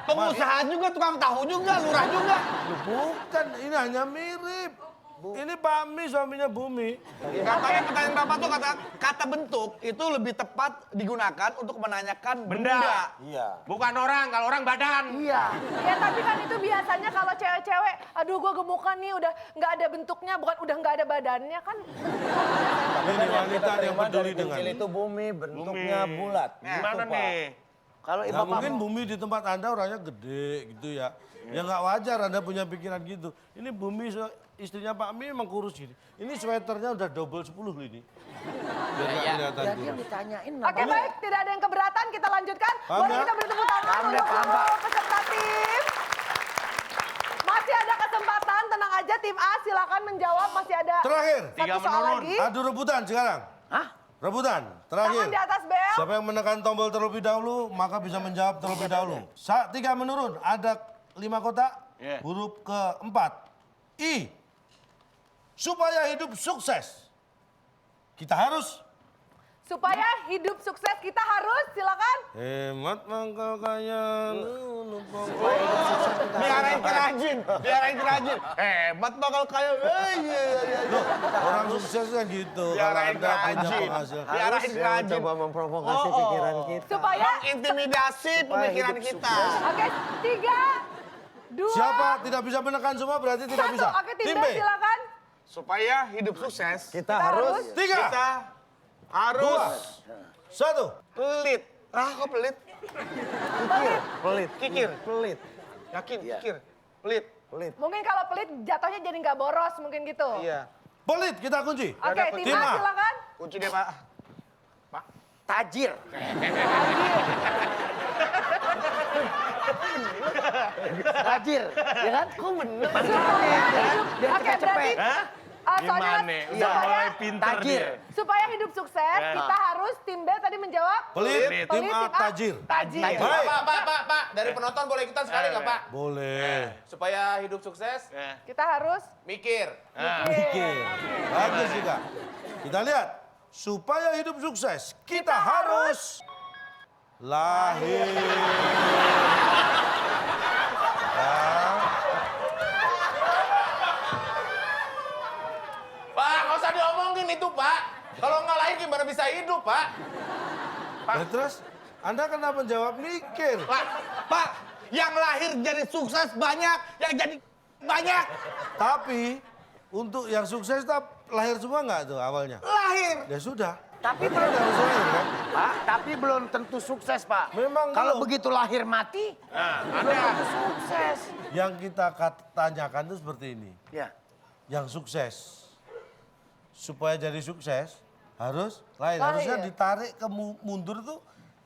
Pengusaha juga, tukang tahu juga, lurah juga. Loh, bukan, ini hanya mirip. Ini Pak Mi suaminya Bumi. Katanya pertanyaan Bapak tuh kata bentuk itu lebih tepat digunakan untuk menanyakan benda. Iya. Bukan orang, kalau orang badan. Iya. Ya tapi kan itu biasanya kalau cewek-cewek, aduh gue gemukan nih udah nggak ada bentuknya, bukan udah nggak ada badannya kan. Ini wanita yang peduli dengan. Kecil itu bumi, bentuknya bulat. Gimana Gitu, Pak. nih? Kalau Ya Bapak mungkin Bumi di tempat Anda orangnya gede gitu ya. Ya nggak wajar Anda punya pikiran gitu. Ini Bumi istrinya Pak Mi memang kurus gini. Ini sweaternya udah double 10 loh ini. Biar nggak kelihatan jadi yang kurus. ditanyain Oke baik, tidak ada yang keberatan, kita lanjutkan. Paham Boleh ya? kita beri tepuk tangan Paham deh, untuk paham, seluruh Pak. peserta tim. Masih ada kesempatan, tenang aja tim A silakan menjawab, masih ada Terakhir, satu soal lagi. adu rebutan sekarang. Hah? Rebutan, terakhir. Tangan di atas bel. Siapa yang menekan tombol terlebih dahulu, maka bisa menjawab terlebih dahulu. 3 menurun, ada 5 kotak. Iya. Huruf keempat, I. Supaya hidup sukses, kita harus Supaya hidup sukses kita harus, silakan. hemat mangkal kaya. Diarahin kerajin, diarahin kerajin. Hebat bakal kaya. Iya. Orang sukses kan gitu. Kalau Diarahin Anda punya kerajin. penghasilan. Diarahin kerajin. Coba memprovokasi pikiran kita. Supaya, Intimidasi pemikiran kita. oke, 3, 2, Siapa tidak bisa menekan semua berarti tidak 1. bisa. Oke, tim Tim B B. silakan. Supaya hidup sukses, Kita harus 3, kita harus 2, 1. pelit. Ah, kok pelit? pelit. Kikir. Pelit. Yakin, kikir. Pelit. Pelit. Mungkin kalau pelit jatuhnya jadi nggak boros, mungkin gitu. Iya. Pelit kita kunci. Oke, tim Tim A A. silakan. Kunci deh, Pak. Tajir. Tajir. Ya kan? Kok bener? Biar Oke, cepet-cepet. berarti soalnya Gimana? Udah mulai pintar Tajir. dia. supaya hidup sukses, kita harus tim B tadi menjawab Pelit. Tim A tajir. Tajir. Baik. Pak, dari penonton boleh ikutan sekali nggak, Pak? Boleh. Supaya hidup sukses, Kita harus mikir. Oke. Bagus juga. Kita lihat. Supaya hidup sukses, kita harus lahir. Pak, nggak usah diomongin itu, Pak. Kalau nggak lahir gimana bisa hidup, Pak? Nah, terus Anda kenapa jawab mikir? Pak, yang lahir jadi sukses banyak, yang jadi banyak. Tapi untuk yang sukses lahir semua nggak tuh awalnya? Lahir. Ya sudah. Tapi Berarti Anda harus lahir kan? Pak, tapi belum tentu sukses, Pak. Memang Kalau belum. begitu lahir mati, belum tentu sukses. Yang kita tanyakan tuh seperti ini. Ya. Yang sukses. Supaya jadi sukses harus lahir. Lahir. Harusnya ditarik ke mundur tuh.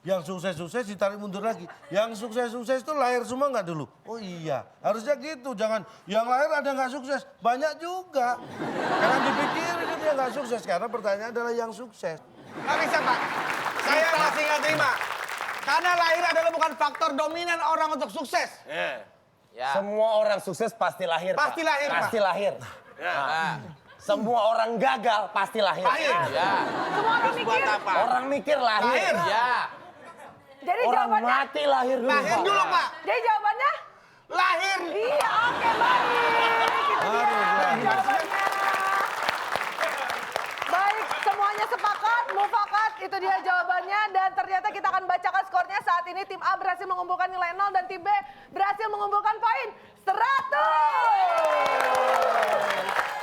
Yang sukses-sukses ditarik mundur lagi. Yang sukses-sukses itu lahir semua nggak dulu? Oh iya, harusnya gitu. Jangan yang lahir ada nggak sukses. Banyak juga. Jangan dipikirin itu yang nggak sukses. Karena pertanyaan adalah yang sukses. Nggak bisa, Pak. Saya masih nggak terima. Karena lahir adalah bukan faktor dominan orang untuk sukses. Ya. Semua orang sukses pasti lahir, Pak. Pasti lahir, Pak. Pasti lahir. Nah, Semua orang gagal pasti lahir. Lahir. ya. semua orang mikir. Orang mikir lahir. Lahir. Ya. Jadi Orang jawabannya, mati lahir dulu, Lahir Pak. dulu, Pak. jadi jawabannya? Lahir. Iya, oke baik. Itu dia jawabannya. Baik, semuanya sepakat, mufakat, itu dia jawabannya. Dan ternyata kita akan bacakan skornya saat ini. Tim A berhasil mengumpulkan nilai 0 dan tim B berhasil mengumpulkan poin 100.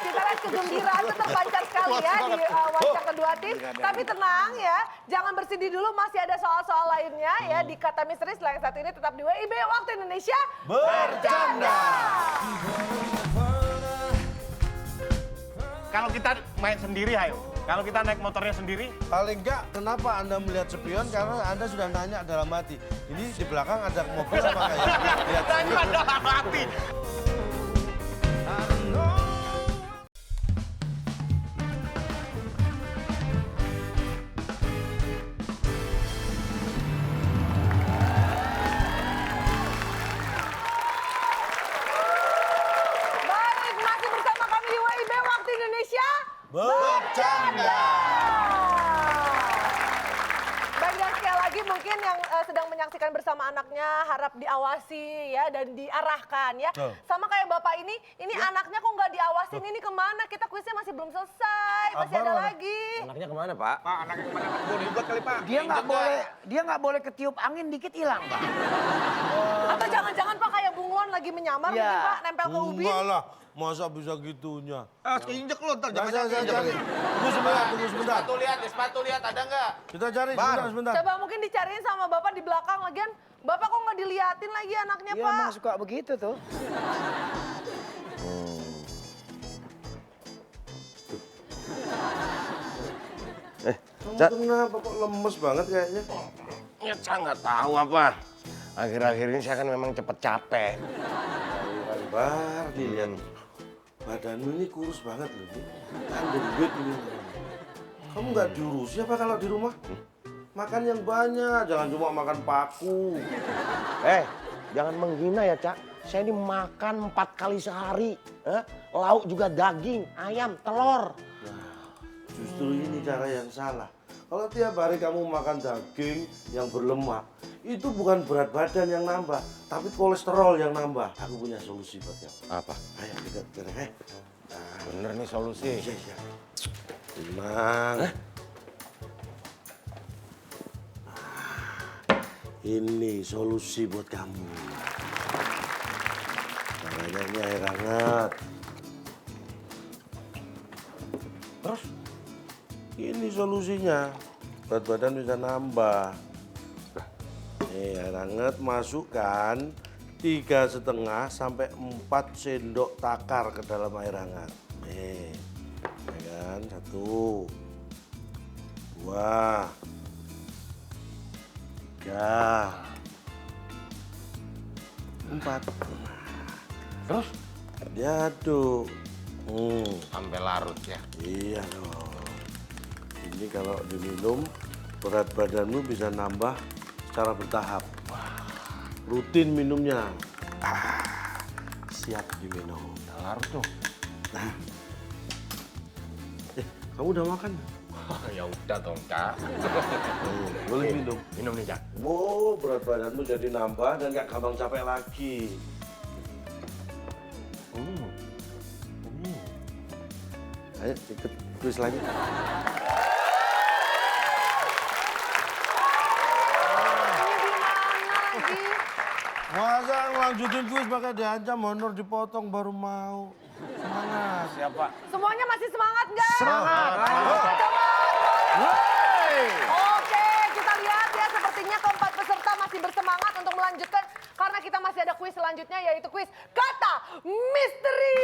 Kita lihat kegembiraan itu terpancar sekali ya di wajah kedua tim. Tapi tenang ya, jangan bersedih dulu, masih ada soal-soal lainnya ya di Kata Misteri. Selain satu ini tetap di WIB Waktu Indonesia Bercanda. Kalau kita main sendiri, ayo. Kalau kita naik motornya sendiri, Paling enggak, kenapa Anda melihat spion? Karena Anda sudah nanya dalam hati. Ini di belakang ada mobil apa kayak? Lihat tanya dalam hati. Baik, masih bersama kami di WIB Waktu Indonesia Bercanda. Baik, dan sekali lagi mungkin yang sedang menyaksikan bersama anaknya harap diawasi ya dan diarahkan ya. Betul. Sama kayak Bapak ini anaknya kok nggak diawasin, ini kemana? Kita kuisnya masih belum selesai, masih ada Apa? lagi. Anaknya kemana, Pak? Pak, anaknya kemana? Gue ribet kali, Pak. Dia nggak boleh ketiup angin dikit hilang, Pak. Atau jangan-jangan Pak kayak bunglon lagi menyamar Ya. mungkin Pak nempel ke ubin. Enggak lah, masa bisa gitunya? Ah, keinjek lu, ntar Jangan, jangan jangan, jangan. Tunggu sebentar, tunggu sebentar. Sepatu lihat, ada nggak? Kita cari sebentar, sebentar. Coba mungkin dicariin sama Bapak di belakang lagian. Bapak kok nggak diliatin lagi anaknya Dia Pak? emang suka begitu tuh. Kamu kenapa kok lemes banget kayaknya? Ya, saya nggak tahu apa. Akhir-akhir ini saya kan memang cepet capek. Bar, dilihat. Badanmu ini kurus banget loh. Kan gendut ini. Kamu nggak diurusi apa kalau di rumah? Makan yang banyak, jangan cuma makan paku. Jangan menghina ya, Cak. Saya ini makan 4 kali sehari. Lauk juga daging, ayam, telur. Justru ini cara yang salah. Kalau tiap hari kamu makan daging yang berlemak, itu bukan berat badan yang nambah, tapi kolesterol yang nambah. Aku punya solusi buat kamu. Apa? Ayo kita nah, Bener nih solusi. iya. Tenang. Ini solusi buat kamu. Caranya ini air hangat. Terus? Ini solusinya. Berat badan bisa nambah. Nih, air hangat masukkan 3,5 sampai 4 sendok takar ke dalam air hangat. Nih, ya kan? 1, 2, 3, 4. Terus? Diaduk. Sampai larut ya. Iya dong. Ini kalau diminum berat badanmu bisa nambah secara bertahap. Rutin minumnya. Siap diminum. Udah larut tuh. Nah. Kamu udah makan? Ya udah dong, Cak. Boleh minum. Minum nih, Cak. Oh, berat badanmu jadi nambah dan gak gampang capek lagi. Ayo ikut kuis lagi. Masa ngelanjutin kuis pakai diancam honor dipotong baru mau. Semangat. Siapa? Semuanya masih semangat nggak? Semangat. Oke, kita lihat ya sepertinya keempat peserta masih bersemangat untuk melanjutkan karena kita masih ada kuis selanjutnya yaitu kuis kata misteri.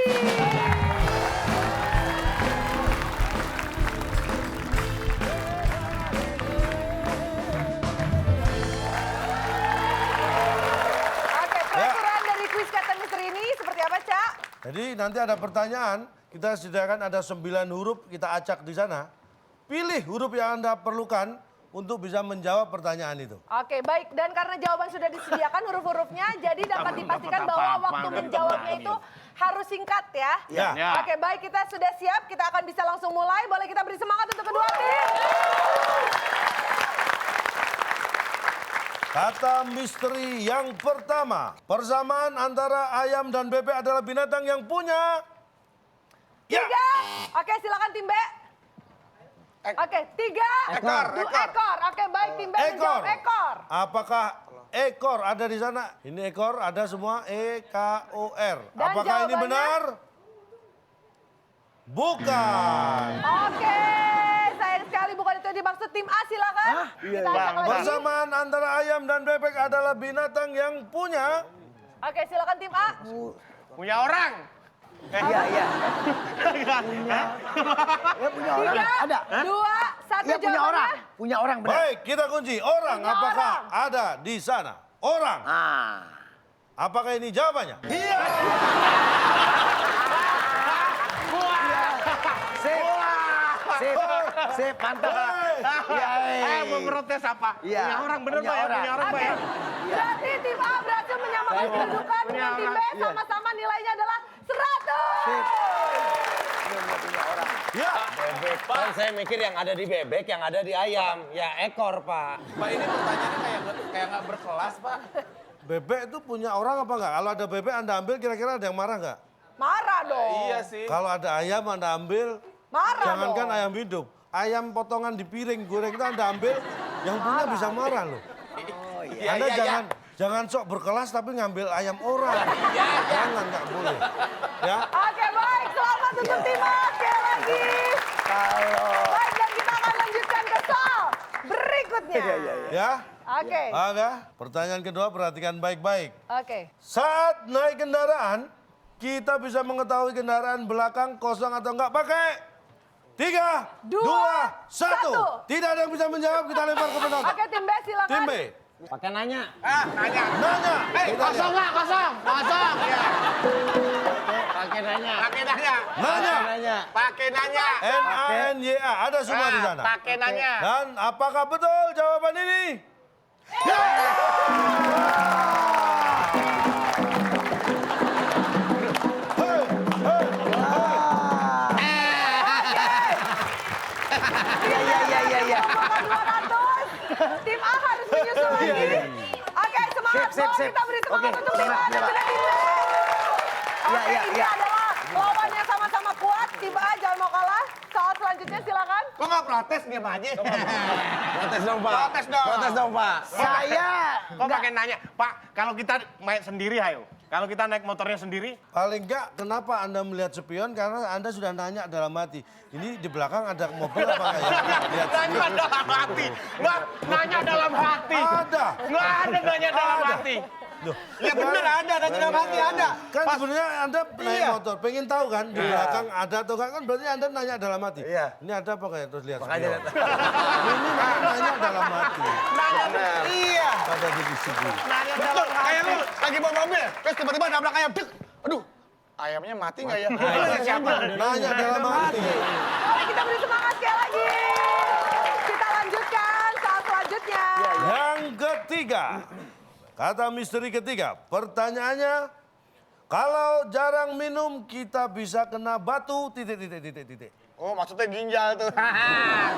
Oke, peraturan dari kuis kata misteri ini seperti apa, Cak? Jadi nanti ada pertanyaan, kita sediakan ada 9 huruf, kita acak di sana. Pilih huruf yang Anda perlukan untuk bisa menjawab pertanyaan itu. Oke, baik. Dan karena jawaban sudah disediakan huruf-hurufnya, jadi dapat dipastikan bahwa waktu menjawabnya itu harus singkat ya. Ya. Oke, baik. Kita sudah siap. Kita akan bisa langsung mulai. Boleh kita beri semangat untuk kedua tim? Kata misteri yang pertama, persamaan antara ayam dan bebek adalah binatang yang punya... Ya. 3. Oke, silakan tim B. Oke, 3. Ekor. 2 ekor. Oke, baik. Tim B menjawab ekor. Apakah ekor ada di sana? Ini ekor ada semua E-K-O-R. Dan Apakah ini jawabannya? benar? Bukan. Oke, sayang sekali bukan itu yang dimaksud. Tim A silakan. Kita acak lagi. Persamaan antara ayam dan bebek adalah binatang yang punya... Oke, silakan tim A. Punya orang. Iya. Ya punya orang. 3, Ada. 2, 1 Iya punya orang. jawabannya. Punya orang benar. Baik, kita kunci. Orang, Punya apakah orang. ada di sana? Orang. Ah. Apakah ini jawabannya? Iya. Sip, mantap. Iya. Memprotes apa? Iya. Punya orang, bener Punya Pak ya? orang. Punya orang, Pak Oke, ya? berarti tim A berhasil menyamakan kedudukan dengan tim B sama-sama nilainya adalah 100. Ya. Kan saya mikir yang ada di bebek, yang ada di ayam. Ya ekor, Pak. Pak, ini pertanyaannya kayak nggak berkelas, Pak. Bebek itu punya orang apa enggak? Kalau ada bebek Anda ambil, kira-kira ada yang marah enggak? Marah dong. Iya sih. Kalau ada ayam Anda ambil, Marah jangankan dong. ayam hidup. Ayam potongan di piring goreng itu Anda ambil, yang punya bisa marah loh. Iya, Anda iya, jangan sok berkelas tapi ngambil ayam orang. Jangan, nggak boleh. Ya. Oke, baik. Selamat untuk tim A. Sekali lagi. Baik, dan kita akan lanjutkan ke soal berikutnya. Ya. Oke. Oke. Pertanyaan kedua perhatikan baik-baik. Oke. Saat naik kendaraan, kita bisa mengetahui kendaraan belakang kosong atau enggak pakai 3, 2, 1. Tidak ada yang bisa menjawab, kita lempar ke penonton. Oke, tim B silakan. Tim B. Pakai nanya. Nanya. Nanya. Kita Kosong lihat. nggak? Kosong. Kosong. Ya. Pakai nanya. Pakai nanya. Nanya. Nanya. Pakai nanya. N-A-N-Y-A. Ada semua di sana. Pakai nanya. Dan apakah betul jawaban ini? Boleh kita beri semangat untuk tim A dan juga tim B. Iya, Oke, iya, ini iya. adalah lawannya sama-sama kuat. Tim A jangan mau kalah. Soal selanjutnya silakan. Kok nggak protes diam aja? Protes dong, Pak. Protes dong. Protes dong, Pak. Saya Kok pakai nanya, Pak, kalau kita main sendiri ayo. Kalau kita naik motornya sendiri, Paling enggak, kenapa Anda melihat spion? Karena Anda sudah nanya dalam hati. Ini di belakang ada mobil apa enggak ya? Lihat nanya spion. dalam hati. Nggak, nanya dalam hati. Ada. Nggak ada nanya dalam Ada. hati. Loh, Ya bener ada, dan dalam hati ada. kan sebenarnya Anda naik Iya. motor, pengen tahu kan di belakang ada atau enggak, kan berarti Anda nanya dalam hati. Iya. Ini ada apa kayak terus lihat Makanya spion. Ini nanya dalam hati. Iya. Pada di sini. Nanya Betul, dalam hati. kayak lu lagi bawa mobil, terus tiba-tiba nabrak ayam. Dek. Aduh, ayamnya mati nggak ya? Siapa? Nanya dalam hati. Boleh kita beri semangat sekali lagi. Kita lanjutkan soal selanjutnya. Yang ketiga, kata misteri ketiga, pertanyaannya, kalau jarang minum kita bisa kena batu, titik. Oh, maksudnya ginjal tuh. 3,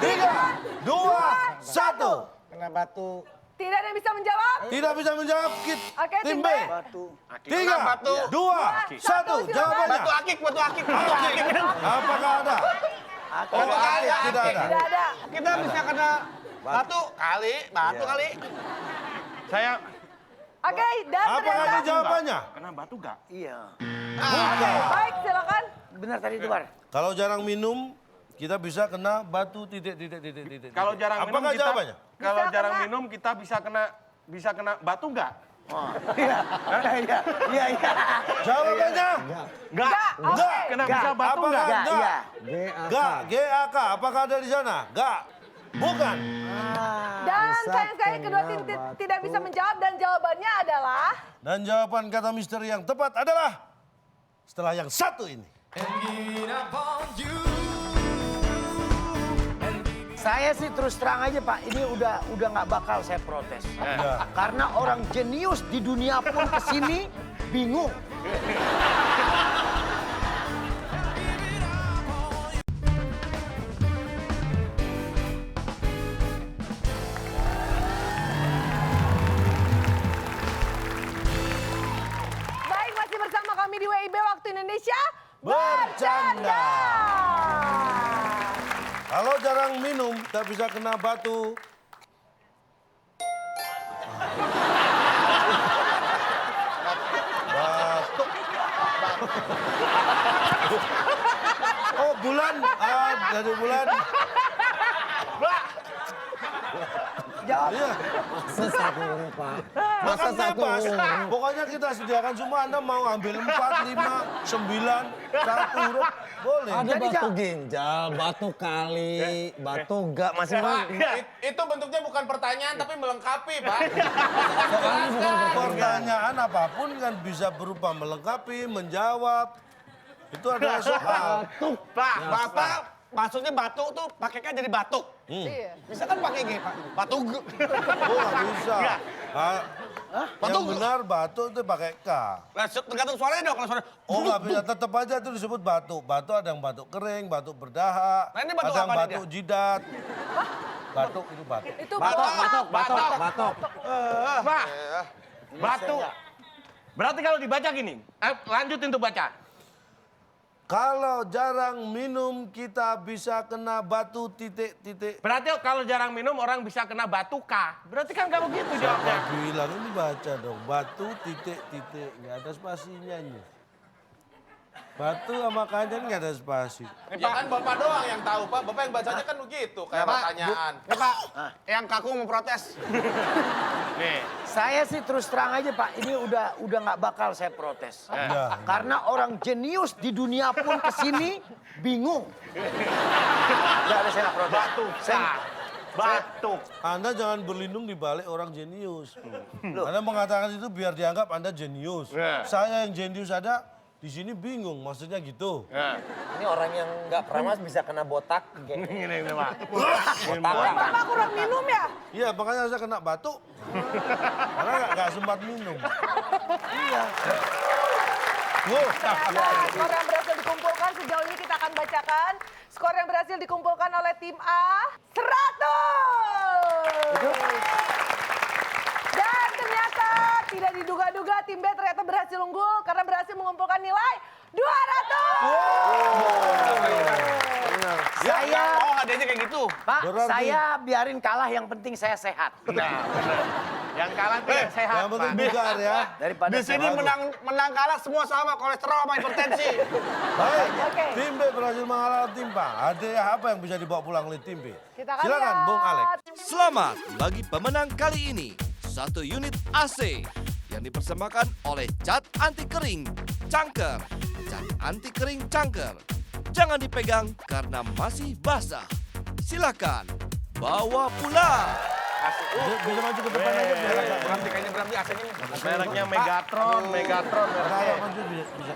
2, 1. Kena batu. Tidak ada yang bisa menjawab. Tidak bisa menjawab Oke, tim tim B. B. 3, batu. 2, 1, silakan. jawabannya. Batu akik, batu akik. Apakah ada? Oh, tidak ada. Tidak ada. Kita bisa kena batu kali. Saya Oke, dan Apakah ternyata. ini jawabannya? kena batu gak? iya. Bukan. Baik, silakan. Benar tadi itu, Bar. Kalau jarang minum, kita bisa kena batu, titik. Kalau jarang minum Apakah kita, jawabannya? kalau Bisa jarang kena. minum kita bisa kena batu nggak? Iya. Jawabannya? Nggak. Oke. Kena bisa batu Apakah nggak? enggak? Iya. Enggak, GAK. Apakah ada di sana? Enggak. Bukan. Dan sayang sekali kedua tim tidak bisa menjawab dan jawabannya adalah. Dan jawaban kata misteri yang tepat adalah setelah yang satu ini. Saya sih terus terang aja Pak, ini udah nggak bakal saya protes. Karena orang jenius di dunia pun kesini bingung. Baik, masih bersama kami di WIB Waktu Indonesia Bercanda. Kalau jarang minum, tak bisa kena batu. Batuk. Oh, bulan. Dari bulan. Jawab. Iya. Sesatu, Pak. Makan bebas. Pokoknya kita sediakan semua. Anda mau ambil 4, 5, 9, 1 huruf. Boleh. Ada Jadi, batu Jak. ginjal, batu kali, batu gak Pak, masing-masing. itu bentuknya bukan pertanyaan tapi melengkapi, Pak. Pertanyaan apapun kan bisa berupa melengkapi, menjawab. Itu adalah soal. Pak, Bapak maksudnya batu tuh pakainya jadi batuk. Iya. Bisa kan pakai G, Pak? Batuk. Oh, nggak bisa. Yang Batuk. benar batu itu pakai K. Nah, tergantung suaranya dong kalau suara. Oh, nggak bisa. Tetap aja itu disebut batu. Batu ada yang batuk kering, batuk berdahak. Nah, ini batuk ada yang apa nih batuk jidat. Batuk itu batuk. Itu Batok. Pak, batu. Berarti kalau dibaca gini, lanjutin tuh baca. Kalau jarang minum kita bisa kena batu titik. Berarti kalau jarang minum orang bisa kena batu K. Berarti kan nggak begitu jawabnya. Bilang ini baca dong. Batu titik. Nggak ada spasinya ini. Batu sama kanjan nggak ada spasi. Ya kan Bapak doang yang tahu, Pak. Bapak yang bacanya kan begitu, kayak pertanyaan. Ya, Pak, yang kaku mau protes. Nih, Saya sih terus terang aja Pak, ini udah nggak bakal saya protes. Udah. Karena orang jenius di dunia pun kesini bingung. Nggak ada saya nggak protes. batu K. Batu. Anda jangan berlindung di balik orang jenius. Anda mengatakan itu biar dianggap Anda jenius. Ya. Saya yang jenius ada di sini bingung, maksudnya gitu. Nah, Ini orang yang nggak peramas bisa kena botak. ini Pak. Bapak kurang minum ya? Iya, makanya saya kena batuk. Karena nggak sempat minum. Iya. Ternyata skor yang berhasil dikumpulkan sejauh ini kita akan bacakan. Skor yang berhasil dikumpulkan oleh tim A 100. Dan ternyata tidak diduga-duga tim B ternyata berhasil unggul karena berhasil mengumpulkan nilai 200. Saya, Oh, hadiahnya kayak gitu. Pak, Berarti- saya biarin kalah yang penting saya sehat. Nah, benar. Yang kalah tuh yang sehat, Yang penting Pak. bugar ya. Daripada Di sini menang kalah semua sama kolesterol sama hipertensi. Baik, Oke. tim B berhasil mengalahkan tim A. Hadiah apa yang bisa dibawa pulang oleh tim B? Kita akan Silakan, lihat. Bung Alex. Selamat bagi pemenang kali ini. 1 unit AC yang dipersembahkan oleh cat anti kering Cangker. Cat anti kering Cangker. Jangan dipegang karena masih basah. Silakan bawa pulang. Bisa maju ke depan aja. Berhenti kayaknya berhenti AC-nya nih. Mereknya Megatron. Kalau maju bisa.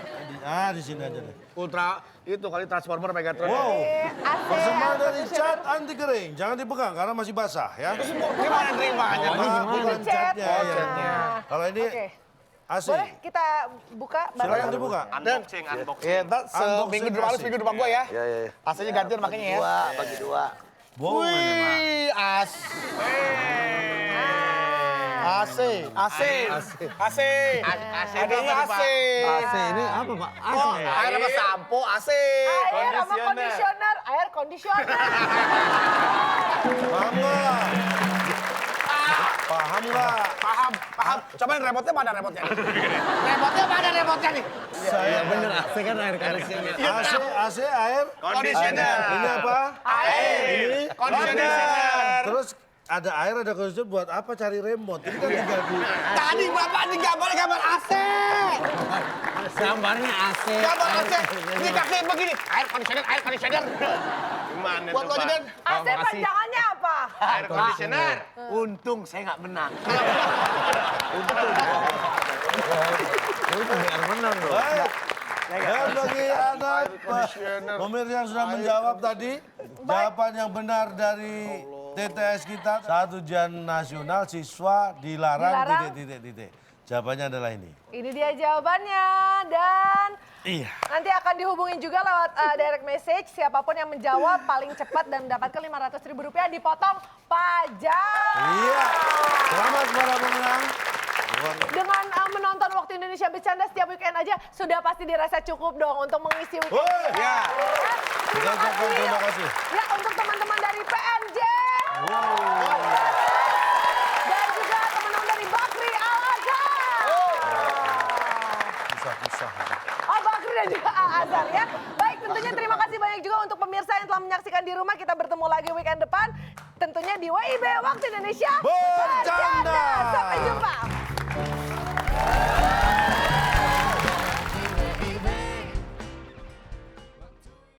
Di sini aja deh. Ultra itu kali transformer Megatron. Wow. AC Persembahan dari Air cat anti kering. Jangan dipegang karena masih basah ya. Gimana nerimanya? Bukan catnya. Oh, ya. catnya. Kalau ini Oke. AC. Boleh kita buka Silakan dibuka. Unboxing. Iya, ntar seminggu depan gua ya. Iya. AC-nya gantian makanya ya. Bagi dua. Wow. Wih, AC. Adanya AC. AC ini apa Pak? Oh, air sama sampo, AC. Air sama conditioner. Air conditioner. Paham nggak? Paham nggak? Paham. Cobain remote-nya mana remote-nya? Remote-nya mana remote-nya nih? Iya bener, AC kan air conditioner. AC air. Conditioner. Ini apa? Air. Ini Conditioner. Terus ada air, ada conditioner buat apa cari remote? Ini kan tinggal di... Tadi Bapak gambar AC. Gambarnya AC. Gambar AC. Ini kaki begini. Air conditioner. Gimana Buat tuh, lo aja, Pak? Den. AC panjangannya apa? Air conditioner. Untung saya nggak menang. Itu biar menang loh. Baik. Dan bagi anak pemirsa yang sudah menjawab tadi, jawaban yang benar dari TTS kita, saat ujian nasional siswa dilarang titik. Jawabannya adalah ini. Ini dia jawabannya dan Iya. nanti akan dihubungin juga lewat direct message siapapun yang menjawab paling cepat dan mendapatkan Rp500.000 dipotong pajak. Iya. Selamat para pemenang. Dengan menonton Waktu Indonesia Bercanda setiap weekend aja sudah pasti dirasa cukup dong untuk mengisi weekend. Woi, kita. ya. Ya, Kita ucapkan terima kasih. Ya, untuk teman-teman dari PNJ. Dan juga teman-teman dari Bakri Al-Azhar. Susah. Oh, Bakri dan juga Al-Azhar ya. Baik, tentunya terima kasih banyak juga untuk pemirsa yang telah menyaksikan di rumah. Kita bertemu lagi weekend depan. Tentunya di WIB Waktu Indonesia Bercanda.